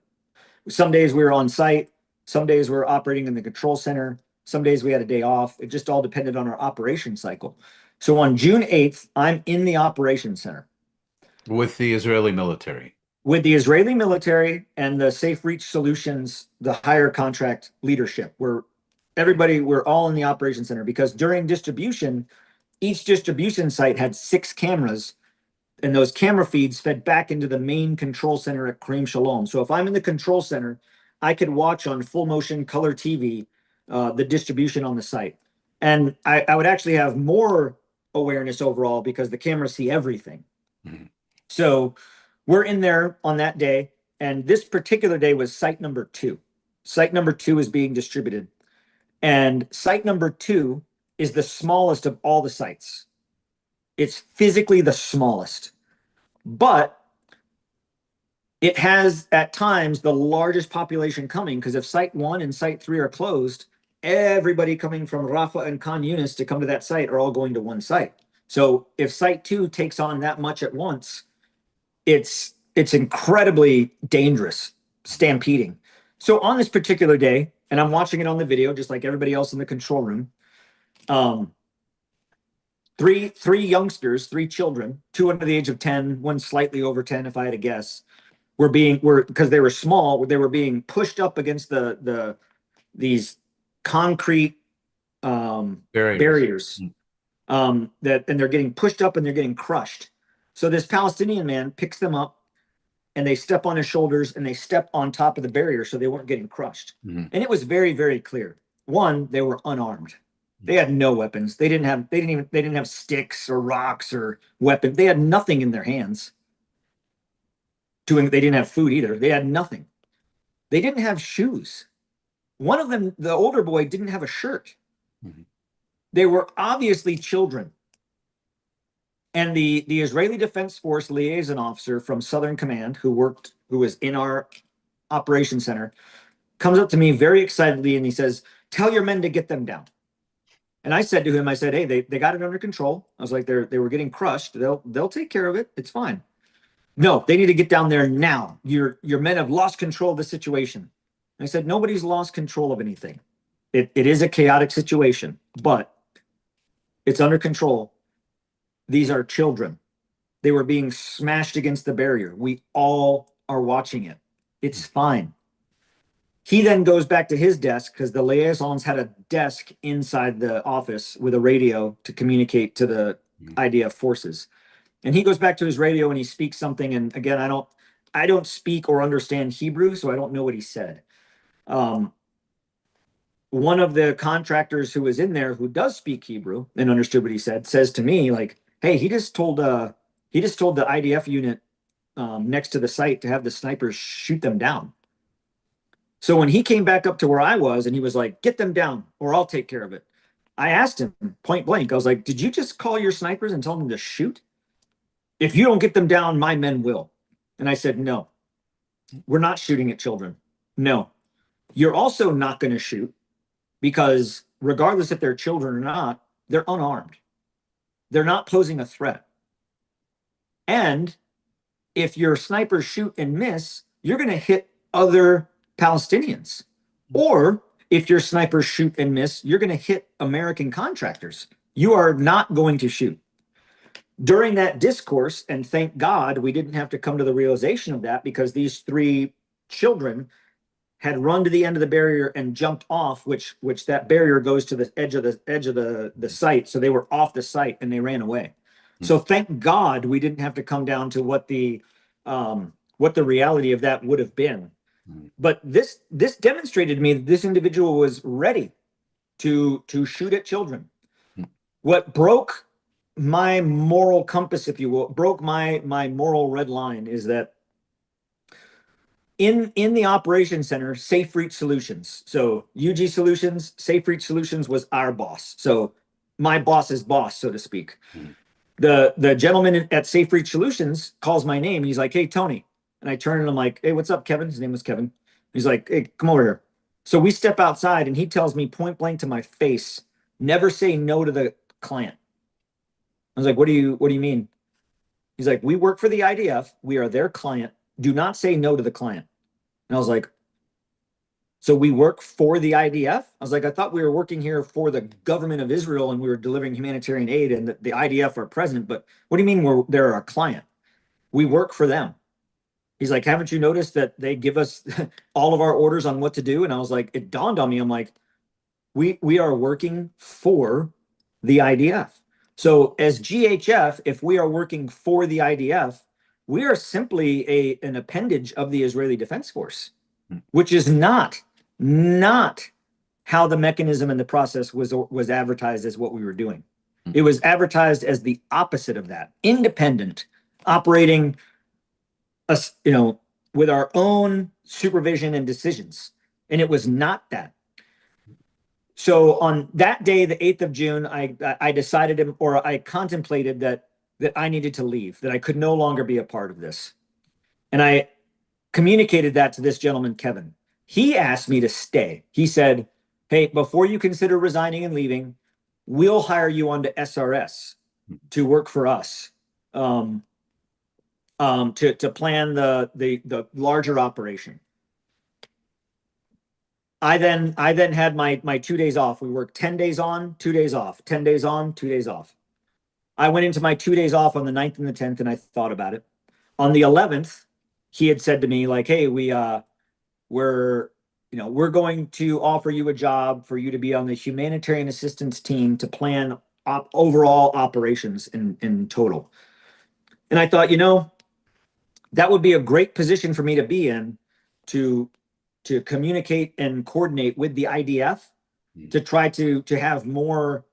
Some days we were on site. Some days we were operating in the control center. Some days we had a day off. It just all depended on our operation cycle. So on June 8th, I'm in the operations center. With the Israeli military. With the Israeli military and the Safe Reach Solutions, the higher contract leadership. We're all in the operations center because during distribution, each distribution site had 6 cameras, and those camera feeds fed back into the main control center at Kareem Shalom. So if I'm in the control center, I could watch on full motion color TV the distribution on the site. And I would actually have more awareness overall because the cameras see everything. Mm-hmm. So we're in there on that day, and this particular day was site number 2. Site number 2 is being distributed, and site number 2 is the smallest of all the sites. It's physically the smallest, but it has at times the largest population coming, because if site 1 and site 3 are closed, everybody coming from Rafah and Khan Yunis to come to that site are all going to one site. So if site 2 takes on that much at once, it's incredibly dangerous, stampeding. So on this particular day, and I'm watching it on the video, just like everybody else in the control room, three youngsters, 3 children, 2 under the age of 10, 1 slightly over 10, if I had to guess, were because they were small, they were being pushed up against these concrete barriers. And they're getting pushed up and they're getting crushed. So this Palestinian man picks them up, and they step on his shoulders and they step on top of the barrier so they weren't getting crushed. Mm-hmm. And it was very, very clear. 1, they were unarmed. They had no weapons. They didn't have sticks or rocks or weapons. They had nothing in their hands. They didn't have food either. They had nothing. They didn't have shoes. One of them, the older boy, didn't have a shirt. Mm-hmm. They were obviously children. And the Israeli Defense Force liaison officer from Southern Command, who was in our operations center, comes up to me very excitedly and he says, "Tell your men to get them down." And I said to him, "Hey, they got it under control." I was like, they were getting crushed. They'll take care of it. It's fine. "No, they need to get down there now. Your men have lost control of the situation." And I said, "Nobody's lost control of anything. It is a chaotic situation, but it's under control. These are children. They were being smashed against the barrier. We all are watching it. It's fine." He then goes back to his desk, because the liaisons had a desk inside the office with a radio to communicate to the IDF forces. And he goes back to his radio and he speaks something. And again, I don't speak or understand Hebrew, so I don't know what he said. One of the contractors who was in there who does speak Hebrew and understood what he said says to me, like, hey, he just told the IDF unit next to the site to have the snipers shoot them down. So when he came back up to where I was and he was like, get them down or I'll take care of it. I asked him point blank, I was like, did you just call your snipers and tell them to shoot? If you don't get them down, my men will. And I said, no, we're not shooting at children. No, you're also not going to shoot because regardless if they're children or not, they're unarmed. They're not posing a threat. And if your snipers shoot and miss, you're going to hit other Palestinians. Or if your snipers shoot and miss, you're going to hit American contractors. You are not going to shoot. During that discourse, and thank God we didn't have to come to the realization of that because these 3 children had run to the end of the barrier and jumped off, which that barrier goes to the edge of the site. So they were off the site and they ran away. So thank God we didn't have to come down to what the reality of that would have been. But this demonstrated to me that this individual was ready to shoot at children. What broke my moral compass, if you will, broke my moral red line is that in the operations center, Safe Reach Solutions. So UG Solutions, Safe Reach Solutions was our boss. So my boss's boss, so to speak. The gentleman at Safe Reach Solutions calls my name. He's like, hey, Tony. And I turn and I'm like, hey, what's up, Kevin? His name was Kevin. He's like, hey, come over here. So we step outside and he tells me point blank to my face, never say no to the client. I was like, what do you mean? He's like, we work for the IDF. We are their client. Do not say no to the client. And I was like, so we work for the IDF? I was like, I thought we were working here for the government of Israel and we were delivering humanitarian aid and the IDF are present. But what do you mean they're our client? We work for them. He's like, haven't you noticed that they give us all of our orders on what to do? And I was like, it dawned on me. I'm like, we are working for the IDF. So as GHF, if we are working for the IDF, we are simply an appendage of the Israeli Defense Force, which is not how the mechanism and the process was advertised as what we were doing. It was advertised as the opposite of that, independent, operating us, with our own supervision and decisions. And it was not that. So on that day, the 8th of June, I decided, or I contemplated that I needed to leave, that I could no longer be a part of this. And I communicated that to this gentleman, Kevin. He asked me to stay. He said, hey, before you consider resigning and leaving, we'll hire you onto SRS to work for us, to plan the larger operation. I then had my 2 days off. We worked 10 days on, 2 days off, 10 days on, 2 days off. I went into my 2 days off on the 9th and the 10th and I thought about it. On the 11th, he had said to me like, hey, we're going to offer you a job for you to be on the humanitarian assistance team to plan overall operations in total. And I thought, that would be a great position for me to be in to communicate and coordinate with the IDF to try to have more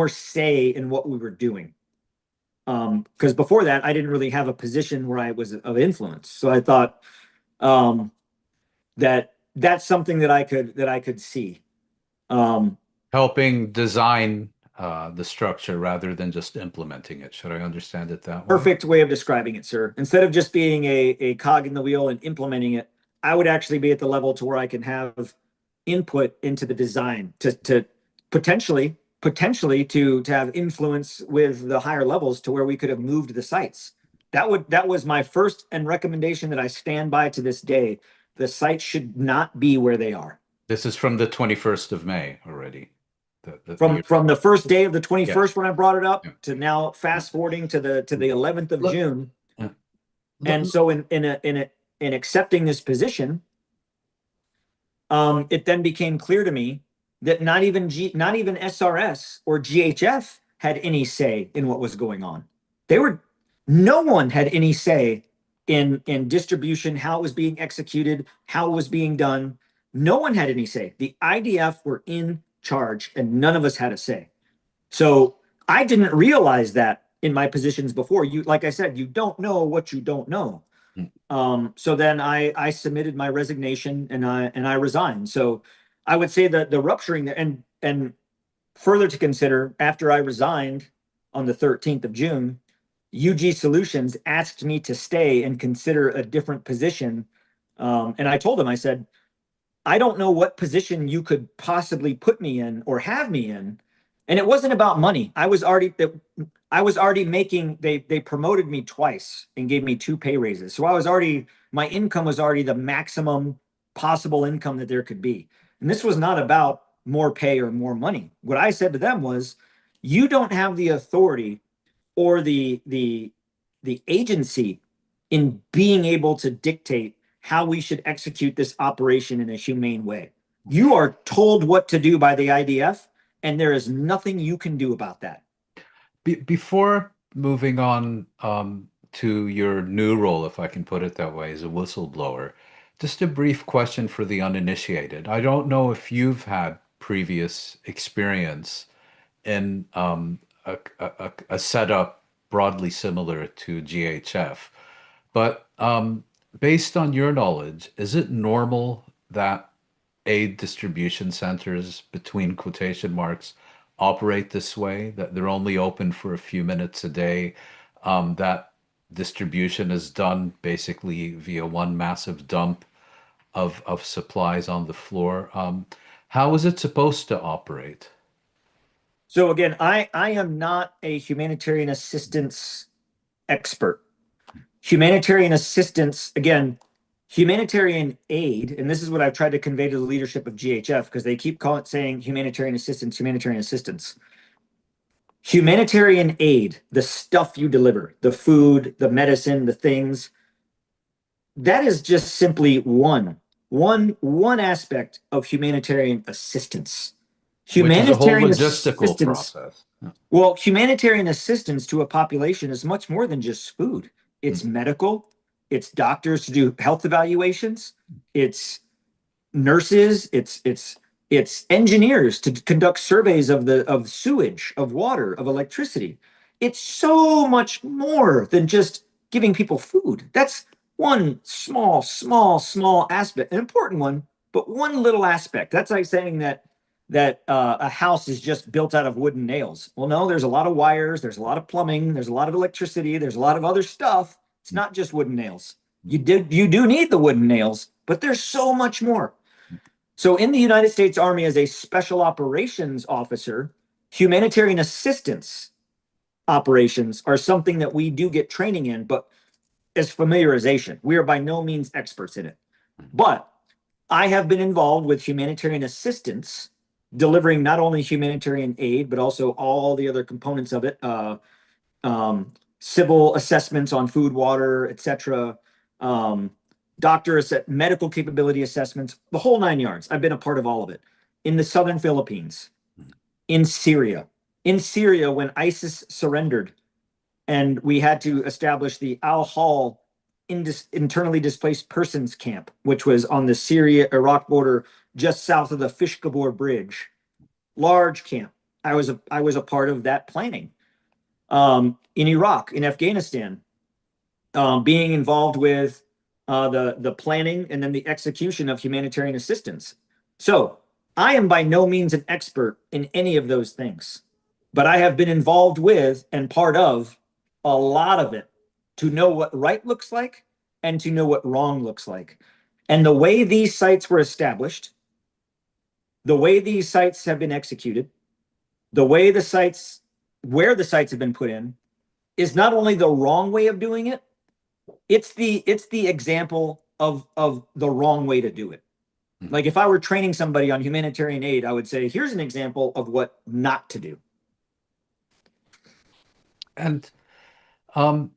say in what we were doing. Because before that, I didn't really have a position where I was of influence. So I thought that's something that I could see. Helping design the structure rather than just implementing it. Should I understand it that way? Perfect way of describing it, sir. Instead of just being a cog in the wheel and implementing it, I would actually be at the level to where I can have input into the design to potentially to have influence with the higher levels to where we could have moved the sites. That was my first and recommendation that I stand by to this day. The sites should not be where they are. This is from the 21st of May already. From the first day of the 21st, yes, when I brought it up, to now fast forwarding to the 11th of June. And so in accepting this position, it then became clear to me that not even SRS or GHF had any say in what was going on. No one had any say in distribution, how it was being executed, how it was being done. No one had any say. The IDF were in charge, and none of us had a say. So I didn't realize that in my positions before. You, like I said, you don't know what you don't know. Mm. So then I submitted my resignation and I resigned. So I would say that the rupturing there, and further to consider, after I resigned on the 13th of June, UG Solutions asked me to stay and consider a different position. And I told them, I said, I don't know what position you could possibly put me in or have me in. And it wasn't about money. I was already making, they promoted me twice and gave me two pay raises. So my income was already the maximum possible income that there could be. And this was not about more pay or more money. What I said to them was, you don't have the authority or the agency in being able to dictate how we should execute this operation in a humane way. You are told what to do by the IDF, and there is nothing you can do about that. Before moving on to your new role, if I can put it that way, as a whistleblower, just a brief question for the uninitiated. I don't know if you've had previous experience in a setup broadly similar to GHF, but based on your knowledge, is it normal that aid distribution centers, between quotation marks, operate this way, that they're only open for a few minutes a day, that distribution is done basically via one massive dump of supplies on the floor? How is it supposed to operate? So again, I am not a humanitarian assistance expert. Humanitarian assistance, again, humanitarian aid, and this is what I've tried to convey to the leadership of GHF because they keep saying humanitarian assistance, humanitarian assistance. Humanitarian aid, the stuff you deliver, the food, the medicine, the things, that is just simply one aspect of humanitarian assistance. Which is a whole Humanitarian logistical assistance, process. Yeah. well, humanitarian assistance to a population is much more than just food. Mm. It's medical, it's doctors to do health evaluations, it's nurses, it's engineers to conduct surveys of sewage, of water, of electricity. It's so much more than just giving people food. That's one small aspect, an important one, but one little aspect. That's like saying that a house is just built out of wooden nails. Well, no, there's a lot of wires, there's a lot of plumbing, there's a lot of electricity, there's a lot of other stuff. It's not just wooden nails. You do need the wooden nails, but there's so much more. So in the United States Army, as a special operations officer, humanitarian assistance operations are something that we do get training in, but as familiarization. We are by no means experts in it. But I have been involved with humanitarian assistance, delivering not only humanitarian aid, but also all the other components of it, civil assessments on food, water, etc., um, medical capability assessments, the whole nine yards. I've been a part of all of it. In the southern Philippines, in Syria, when ISIS surrendered, and we had to establish the Al Hol internally displaced persons camp, which was on the Syria-Iraq border, just south of the Fishkabur Bridge. Large camp. I was a part of that planning. In Iraq, in Afghanistan, being involved with the planning and then the execution of humanitarian assistance. So I am by no means an expert in any of those things, but I have been involved with and part of a lot of it to know what right looks like and to know what wrong looks like. And the way these sites were established, the way these sites have been executed, the way the sites, where the sites have been put in, is not only the wrong way of doing it, it's the example of the wrong way to do it. Like if I were training somebody on humanitarian aid, I would say, here's an example of what not to do. And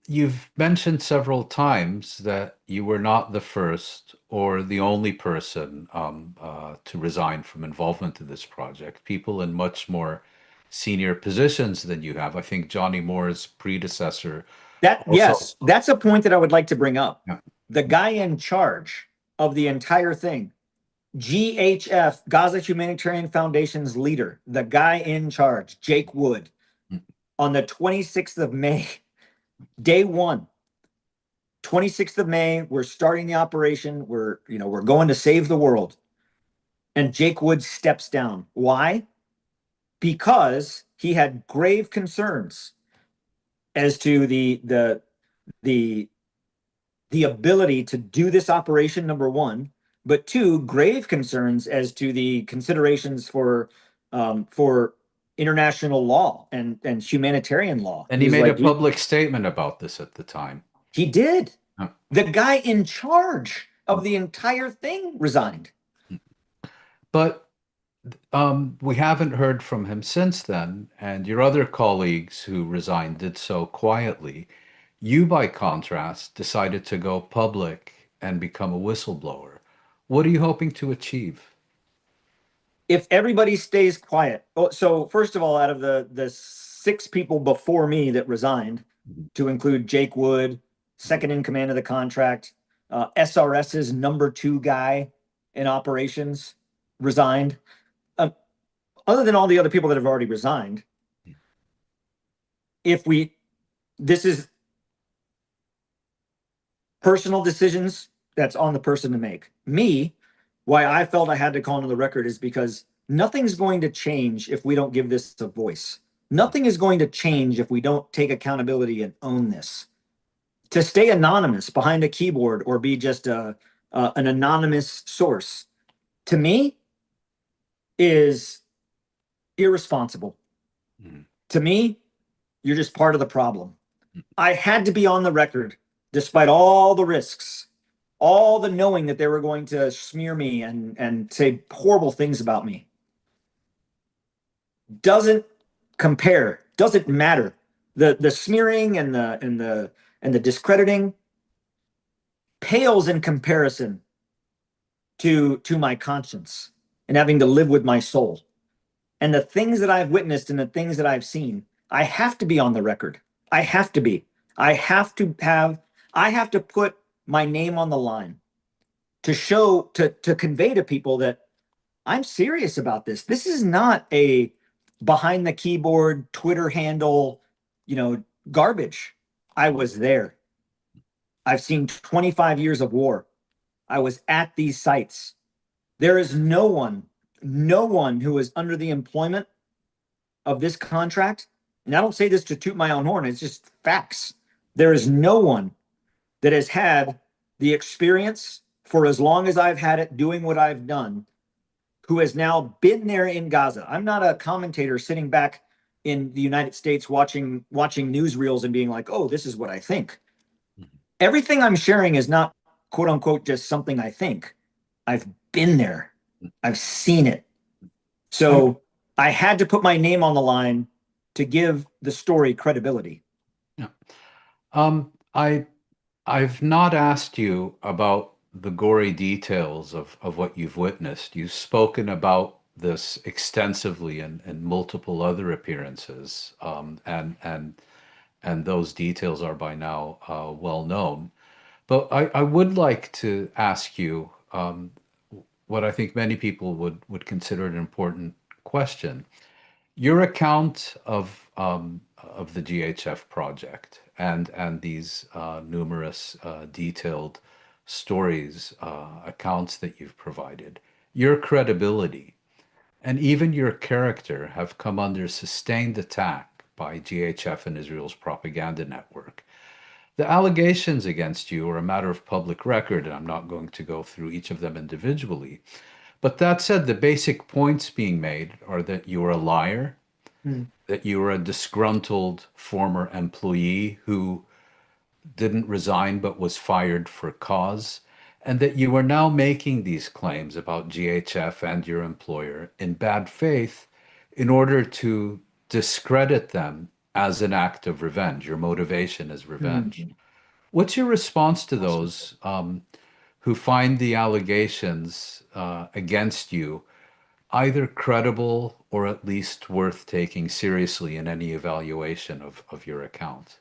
you've mentioned several times that you were not the first or the only person to resign from involvement in this project. People in much more senior positions than you have. I think Johnny Moore's predecessor That, Also, yes, that's a point that I would like to bring up. yeah. The guy in charge of the entire thing, GHF, Gaza Humanitarian Foundation's leader, the guy in charge, Jake Wood, on the 26th of May, day one, 26th of May, we're starting the operation. We're going to save the world. And Jake Wood steps down. Why? Because he had grave concerns as to the the ability to do this operation, number one, but two, grave concerns as to the considerations for international law and humanitarian law. And He he was made a like, public statement about this at the time. he did. Yeah. The guy in charge of the entire thing resigned. But we haven't heard from him since then, and your other colleagues who resigned did so quietly. You, by contrast, decided to go public and become a whistleblower. What are you hoping to achieve? If everybody stays quiet. Oh, so first of all, out of the six people before me that resigned, Mhm. to include Jake Wood, second in command of the contract, SRS's number two guy in operations, resigned. Uh, Other than all the other people that have already resigned, if we, this is personal decisions that's on the person to make. Me, why I felt I had to call into the record is because nothing's going to change if we don't give this a voice. Nothing is going to change if we don't take accountability and own this. To stay anonymous behind a keyboard or be just an anonymous source, to me, is irresponsible. Mhm. To me, you're just part of the problem. I had to be on the record despite all the risks, all the knowing that they were going to smear me and say horrible things about me. Doesn't compare, doesn't matter. The smearing and the discrediting pales in comparison to my conscience and having to live with my soul. And the things that I've witnessed and the things that I've seen, I have to be on the record. I have to be. I have to have, I have to put my name on the line to show, to convey to people that I'm serious about this. This is not a behind the keyboard Twitter handle, garbage. I was there. I've seen 25 years of war. I was at these sites. There is no one who is under the employment of this contract. And I don't say this to toot my own horn, it's just facts. There is no one that has had the experience for as long as I've had it doing what I've done who has now been there in Gaza. I'm not a commentator sitting back in the United States watching newsreels and being like, "Oh, this is what I think." Everything I'm sharing is not quote unquote just something I think. I've been there. I've seen it. I, So I had to put my name on the line to give the story credibility. yeah. I I've not asked you about the gory details of what you've witnessed. You've spoken about this extensively in multiple other appearances, and those details are by now well known. But I would like to ask you what I think many people would consider an important question. Your account of the GHF project and these numerous detailed stories, accounts that you've provided, your credibility and even your character have come under sustained attack by GHF and Israel's propaganda network. The allegations against you are a matter of public record, and I'm not going to go through each of them individually. But that said, the basic points being made are that you are a liar, Hmm. that you were a disgruntled former employee who didn't resign but was fired for cause, and that you are now making these claims about GHF and your employer in bad faith in order to discredit them as an act of revenge. Your motivation is revenge. Hmm. What's your response to those who find the allegations against you either credible or at least worth taking seriously in any evaluation of your account?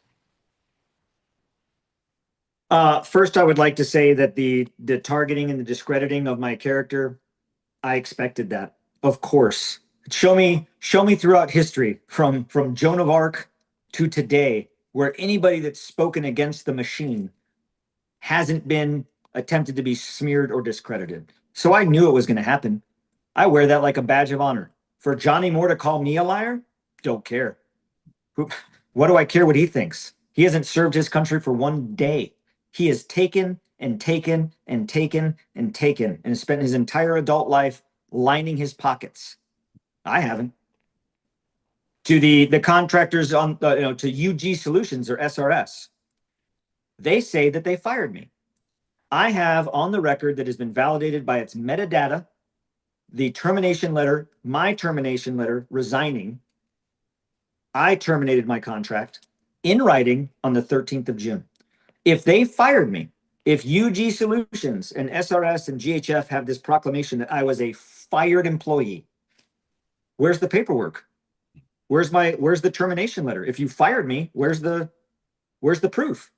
First, I would like to say that the targeting and the discrediting of my character, I expected that. Of course. Show me throughout history from Joan of Arc to today, where anybody that's spoken against the machine hasn't been attempted to be smeared or discredited. So I knew it was going to happen. I wear that like a badge of honor. For Johnny Moore to call me a liar, don't care. What do I care what he thinks? He hasn't served his country for one day. He has taken and taken and taken and taken and spent his entire adult life lining his pockets. I haven't. To the contractors on to UG Solutions or SRS, they say that they fired me. I have on the record that has been validated by its metadata, the termination letter, my termination letter, resigning. I terminated my contract in writing on the 13th of June. If they fired me, if UG Solutions and SRS and GHF have this proclamation that I was a fired employee, where's the paperwork? Where's the termination letter? If you fired me, where's the proof?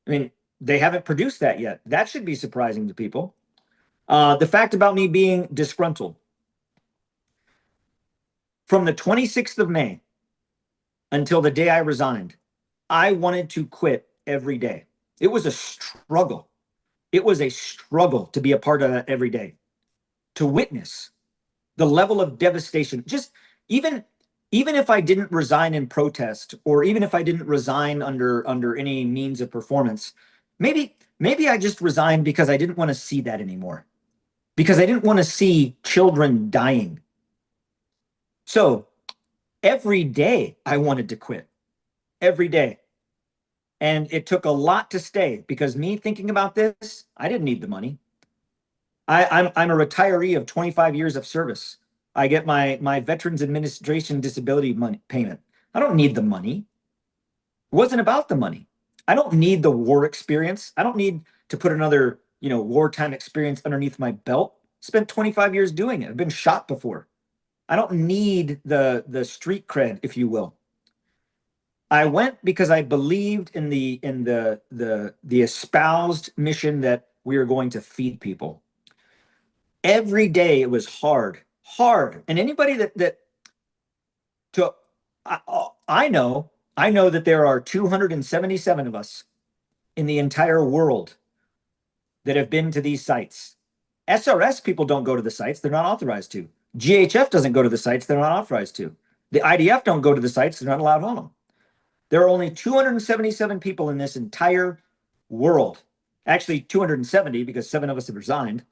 I mean, they haven't produced that yet. That should be surprising to people. The fact about me being disgruntled. From the 26th of May until the day I resigned, I wanted to quit every day. It was a struggle. It was a struggle to be a part of that every day, to witness the level of devastation. Just even if I didn't resign in protest, or even if I didn't resign under any means of performance, maybe I just resigned because I didn't want to see that anymore, because I didn't want to see children dying. So every day I wanted to quit, every day. And it took a lot to stay, because me thinking about this, I didn't need the money. I'm a retiree of 25 years of service. I get my Veterans Administration disability money payment. I don't need the money. It wasn't about the money. I don't need the war experience. I don't need to put another, wartime experience underneath my belt. Spent 25 years doing it. I've been shot before. I don't need the street cred, if you will. I went because I believed in the espoused mission that we are going to feed people. Every day it was hard. And anybody that took, I know that there are 277 of us in the entire world that have been to these sites. SRS people don't go to the sites. They're not authorized to. GHF doesn't go to the sites. They're not authorized to. The IDF don't go to the sites. They're not allowed on them. There are only 277 people in this entire world. Actually, 270, because 7 of us have resigned.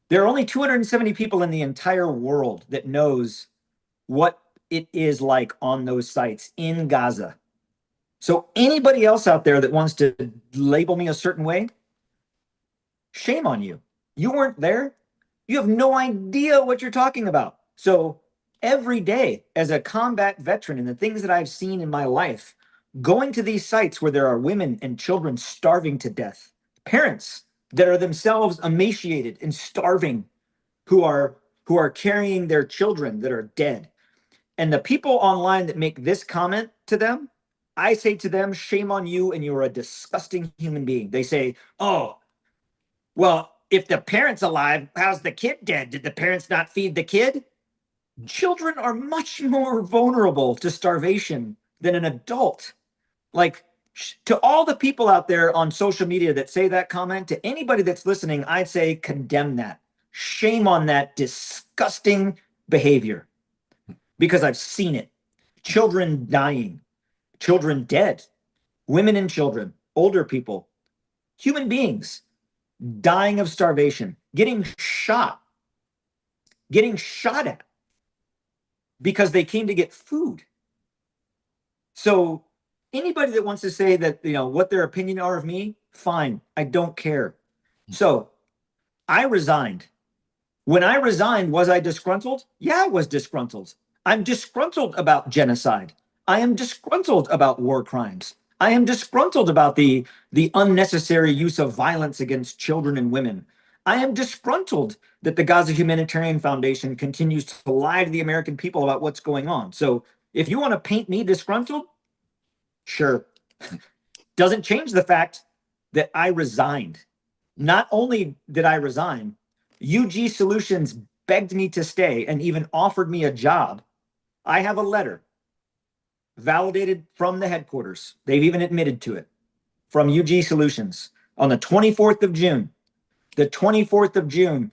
There are only 270 people in the entire world that knows what it is like on those sites in Gaza. So anybody else out there that wants to label me a certain way, shame on you. You weren't there. You have no idea what you're talking about. So every day, as a combat veteran and the things that I've seen in my life, going to these sites where there are women and children starving to death, parents that are themselves emaciated and starving, who are carrying their children that are dead. And the people online that make this comment to them, I say to them, shame on you, and you're a disgusting human being. They say, oh, well, if the parent's alive, how's the kid dead? Did the parents not feed the kid? Children are much more vulnerable to starvation than an adult. Like, to all the people out there on social media that say that comment, to anybody that's listening, I'd say condemn that. Shame on that disgusting behavior, because I've seen it. Children dying, children dead, women and children, older people, human beings dying of starvation, getting shot at because they came to get food. So anybody that wants to say that, what their opinion are of me, fine. I don't care. So I resigned. When I resigned, was I disgruntled? Yeah, I was disgruntled. I'm disgruntled about genocide. I am disgruntled about war crimes. I am disgruntled about the unnecessary use of violence against children and women. I am disgruntled that the Gaza Humanitarian Foundation continues to lie to the American people about what's going on. So if you want to paint me disgruntled, sure. Doesn't change the fact that I resigned. Not only did I resign, UG Solutions begged me to stay and even offered me a job. I have a letter validated from the headquarters. They've even admitted to it from UG Solutions on the 24th of June. The 24th of June,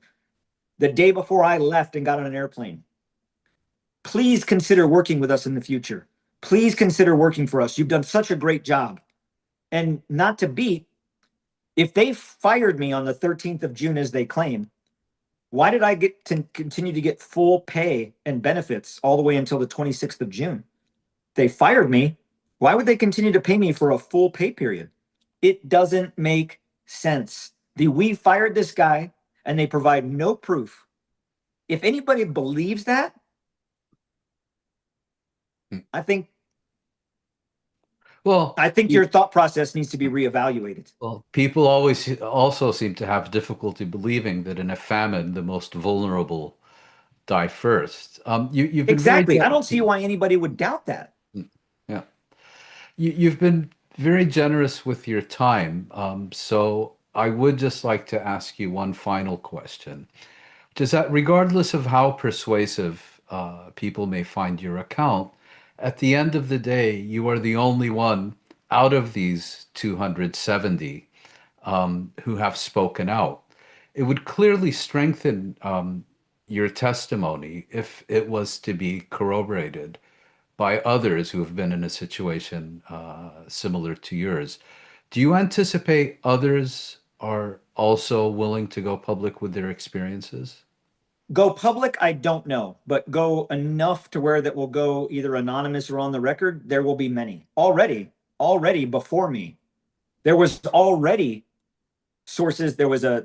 the day before I left and got on an airplane. Please consider working with us in the future. Please consider working for us. You've done such a great job. And not to beat, if they fired me on the 13th of June as they claim, why did I get to continue to get full pay and benefits all the way until the 26th of June? They fired me. Why would they continue to pay me for a full pay period? It doesn't make sense. We fired this guy and they provide no proof. If anybody believes that, I think Well, your thought process needs to be reevaluated. well, people always also seem to have difficulty believing that in a famine, the most vulnerable die first. You've been very Exactly. I don't see why anybody would doubt that. yeah. You've been very generous with your time. So I would just like to ask you one final question, which is that regardless of how persuasive people may find your account, at the end of the day, you are the only one out of these 270 who have spoken out. It would clearly strengthen your testimony if it was to be corroborated by others who have been in a situation similar to yours. Do you anticipate others are also willing to go public with their experiences? Go public, I don't know, but go enough to where that will go either anonymous or on the record. There will be many already before me. There was already sources. There was a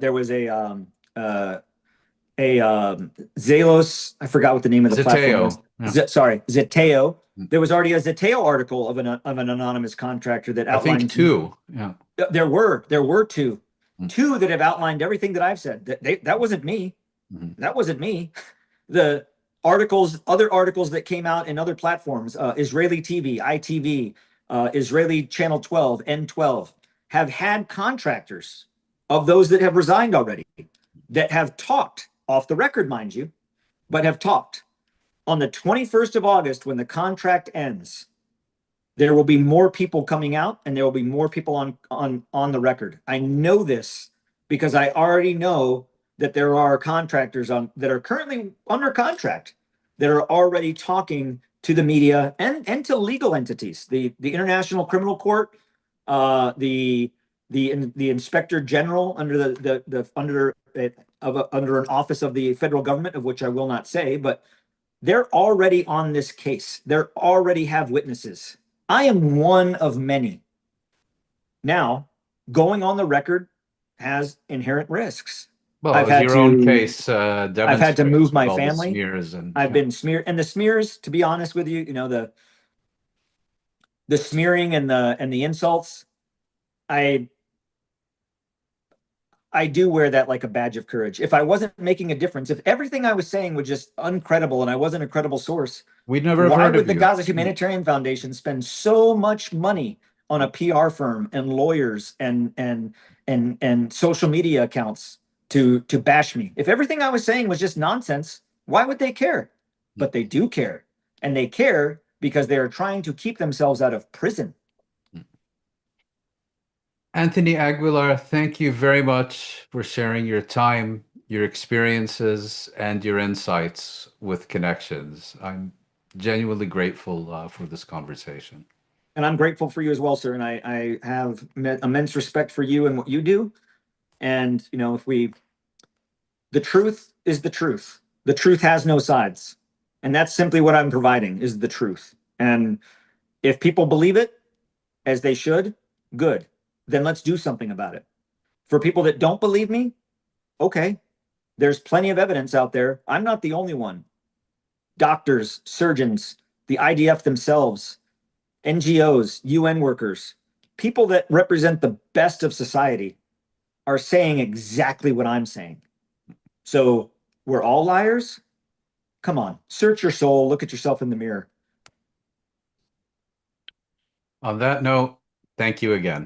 Zalos. I forgot what the name of the platform was. Zateo. Yeah. Sorry, Zeteo. There was already a Zeteo article of an anonymous contractor that I think outlined two. Yeah. There were two, Mm. two that have outlined everything that I've said. That wasn't me. Mhm. That wasn't me. The other articles that came out in other platforms, Israeli TV, ITV, Israeli Channel 12, N12, have had contractors of those that have resigned already that have talked off the record, mind you, but have talked. On the 21st of August, when the contract ends, there will be more people coming out and there will be more people on the record. I know this because I already know that there are contractors that are currently under contract that are already talking to the media and to legal entities, the International Criminal Court, the Inspector General under under an office of the federal government, of which I will not say, but they're already on this case. They already have witnesses. I am one of many. Now, going on the record has inherent risks. Well, I've as had your own to case I've had to demonstrates move with my all the family. smears and I've yeah. been smeared, and the smears, to be honest with you, the smearing and the insults, I do wear that like a badge of courage. If I wasn't making a difference, if everything I was saying was just uncredible and I wasn't a credible source, We'd never have why heard would of the you. Gaza Humanitarian Foundation spend so much money on a PR firm and lawyers and social media accounts to bash me? If everything I was saying was just nonsense, why would they care? But they do care. And they care because they are trying to keep themselves out of prison. Anthony Aguilar, thank you very much for sharing your time, your experiences, and your insights with Connections. I'm genuinely grateful for this conversation. And I'm grateful for you as well, sir. And I have immense respect for you and what you do. And, the truth is the truth. The truth has no sides. And that's simply what I'm providing is the truth. And if people believe it, as they should, good. Then let's do something about it. For people that don't believe me, okay, there's plenty of evidence out there. I'm not the only one. Doctors, surgeons, the IDF themselves, NGOs, UN workers, people that represent the best of society are saying exactly what I'm saying. So we're all liars? Come on, search your soul, look at yourself in the mirror. On that note, thank you again.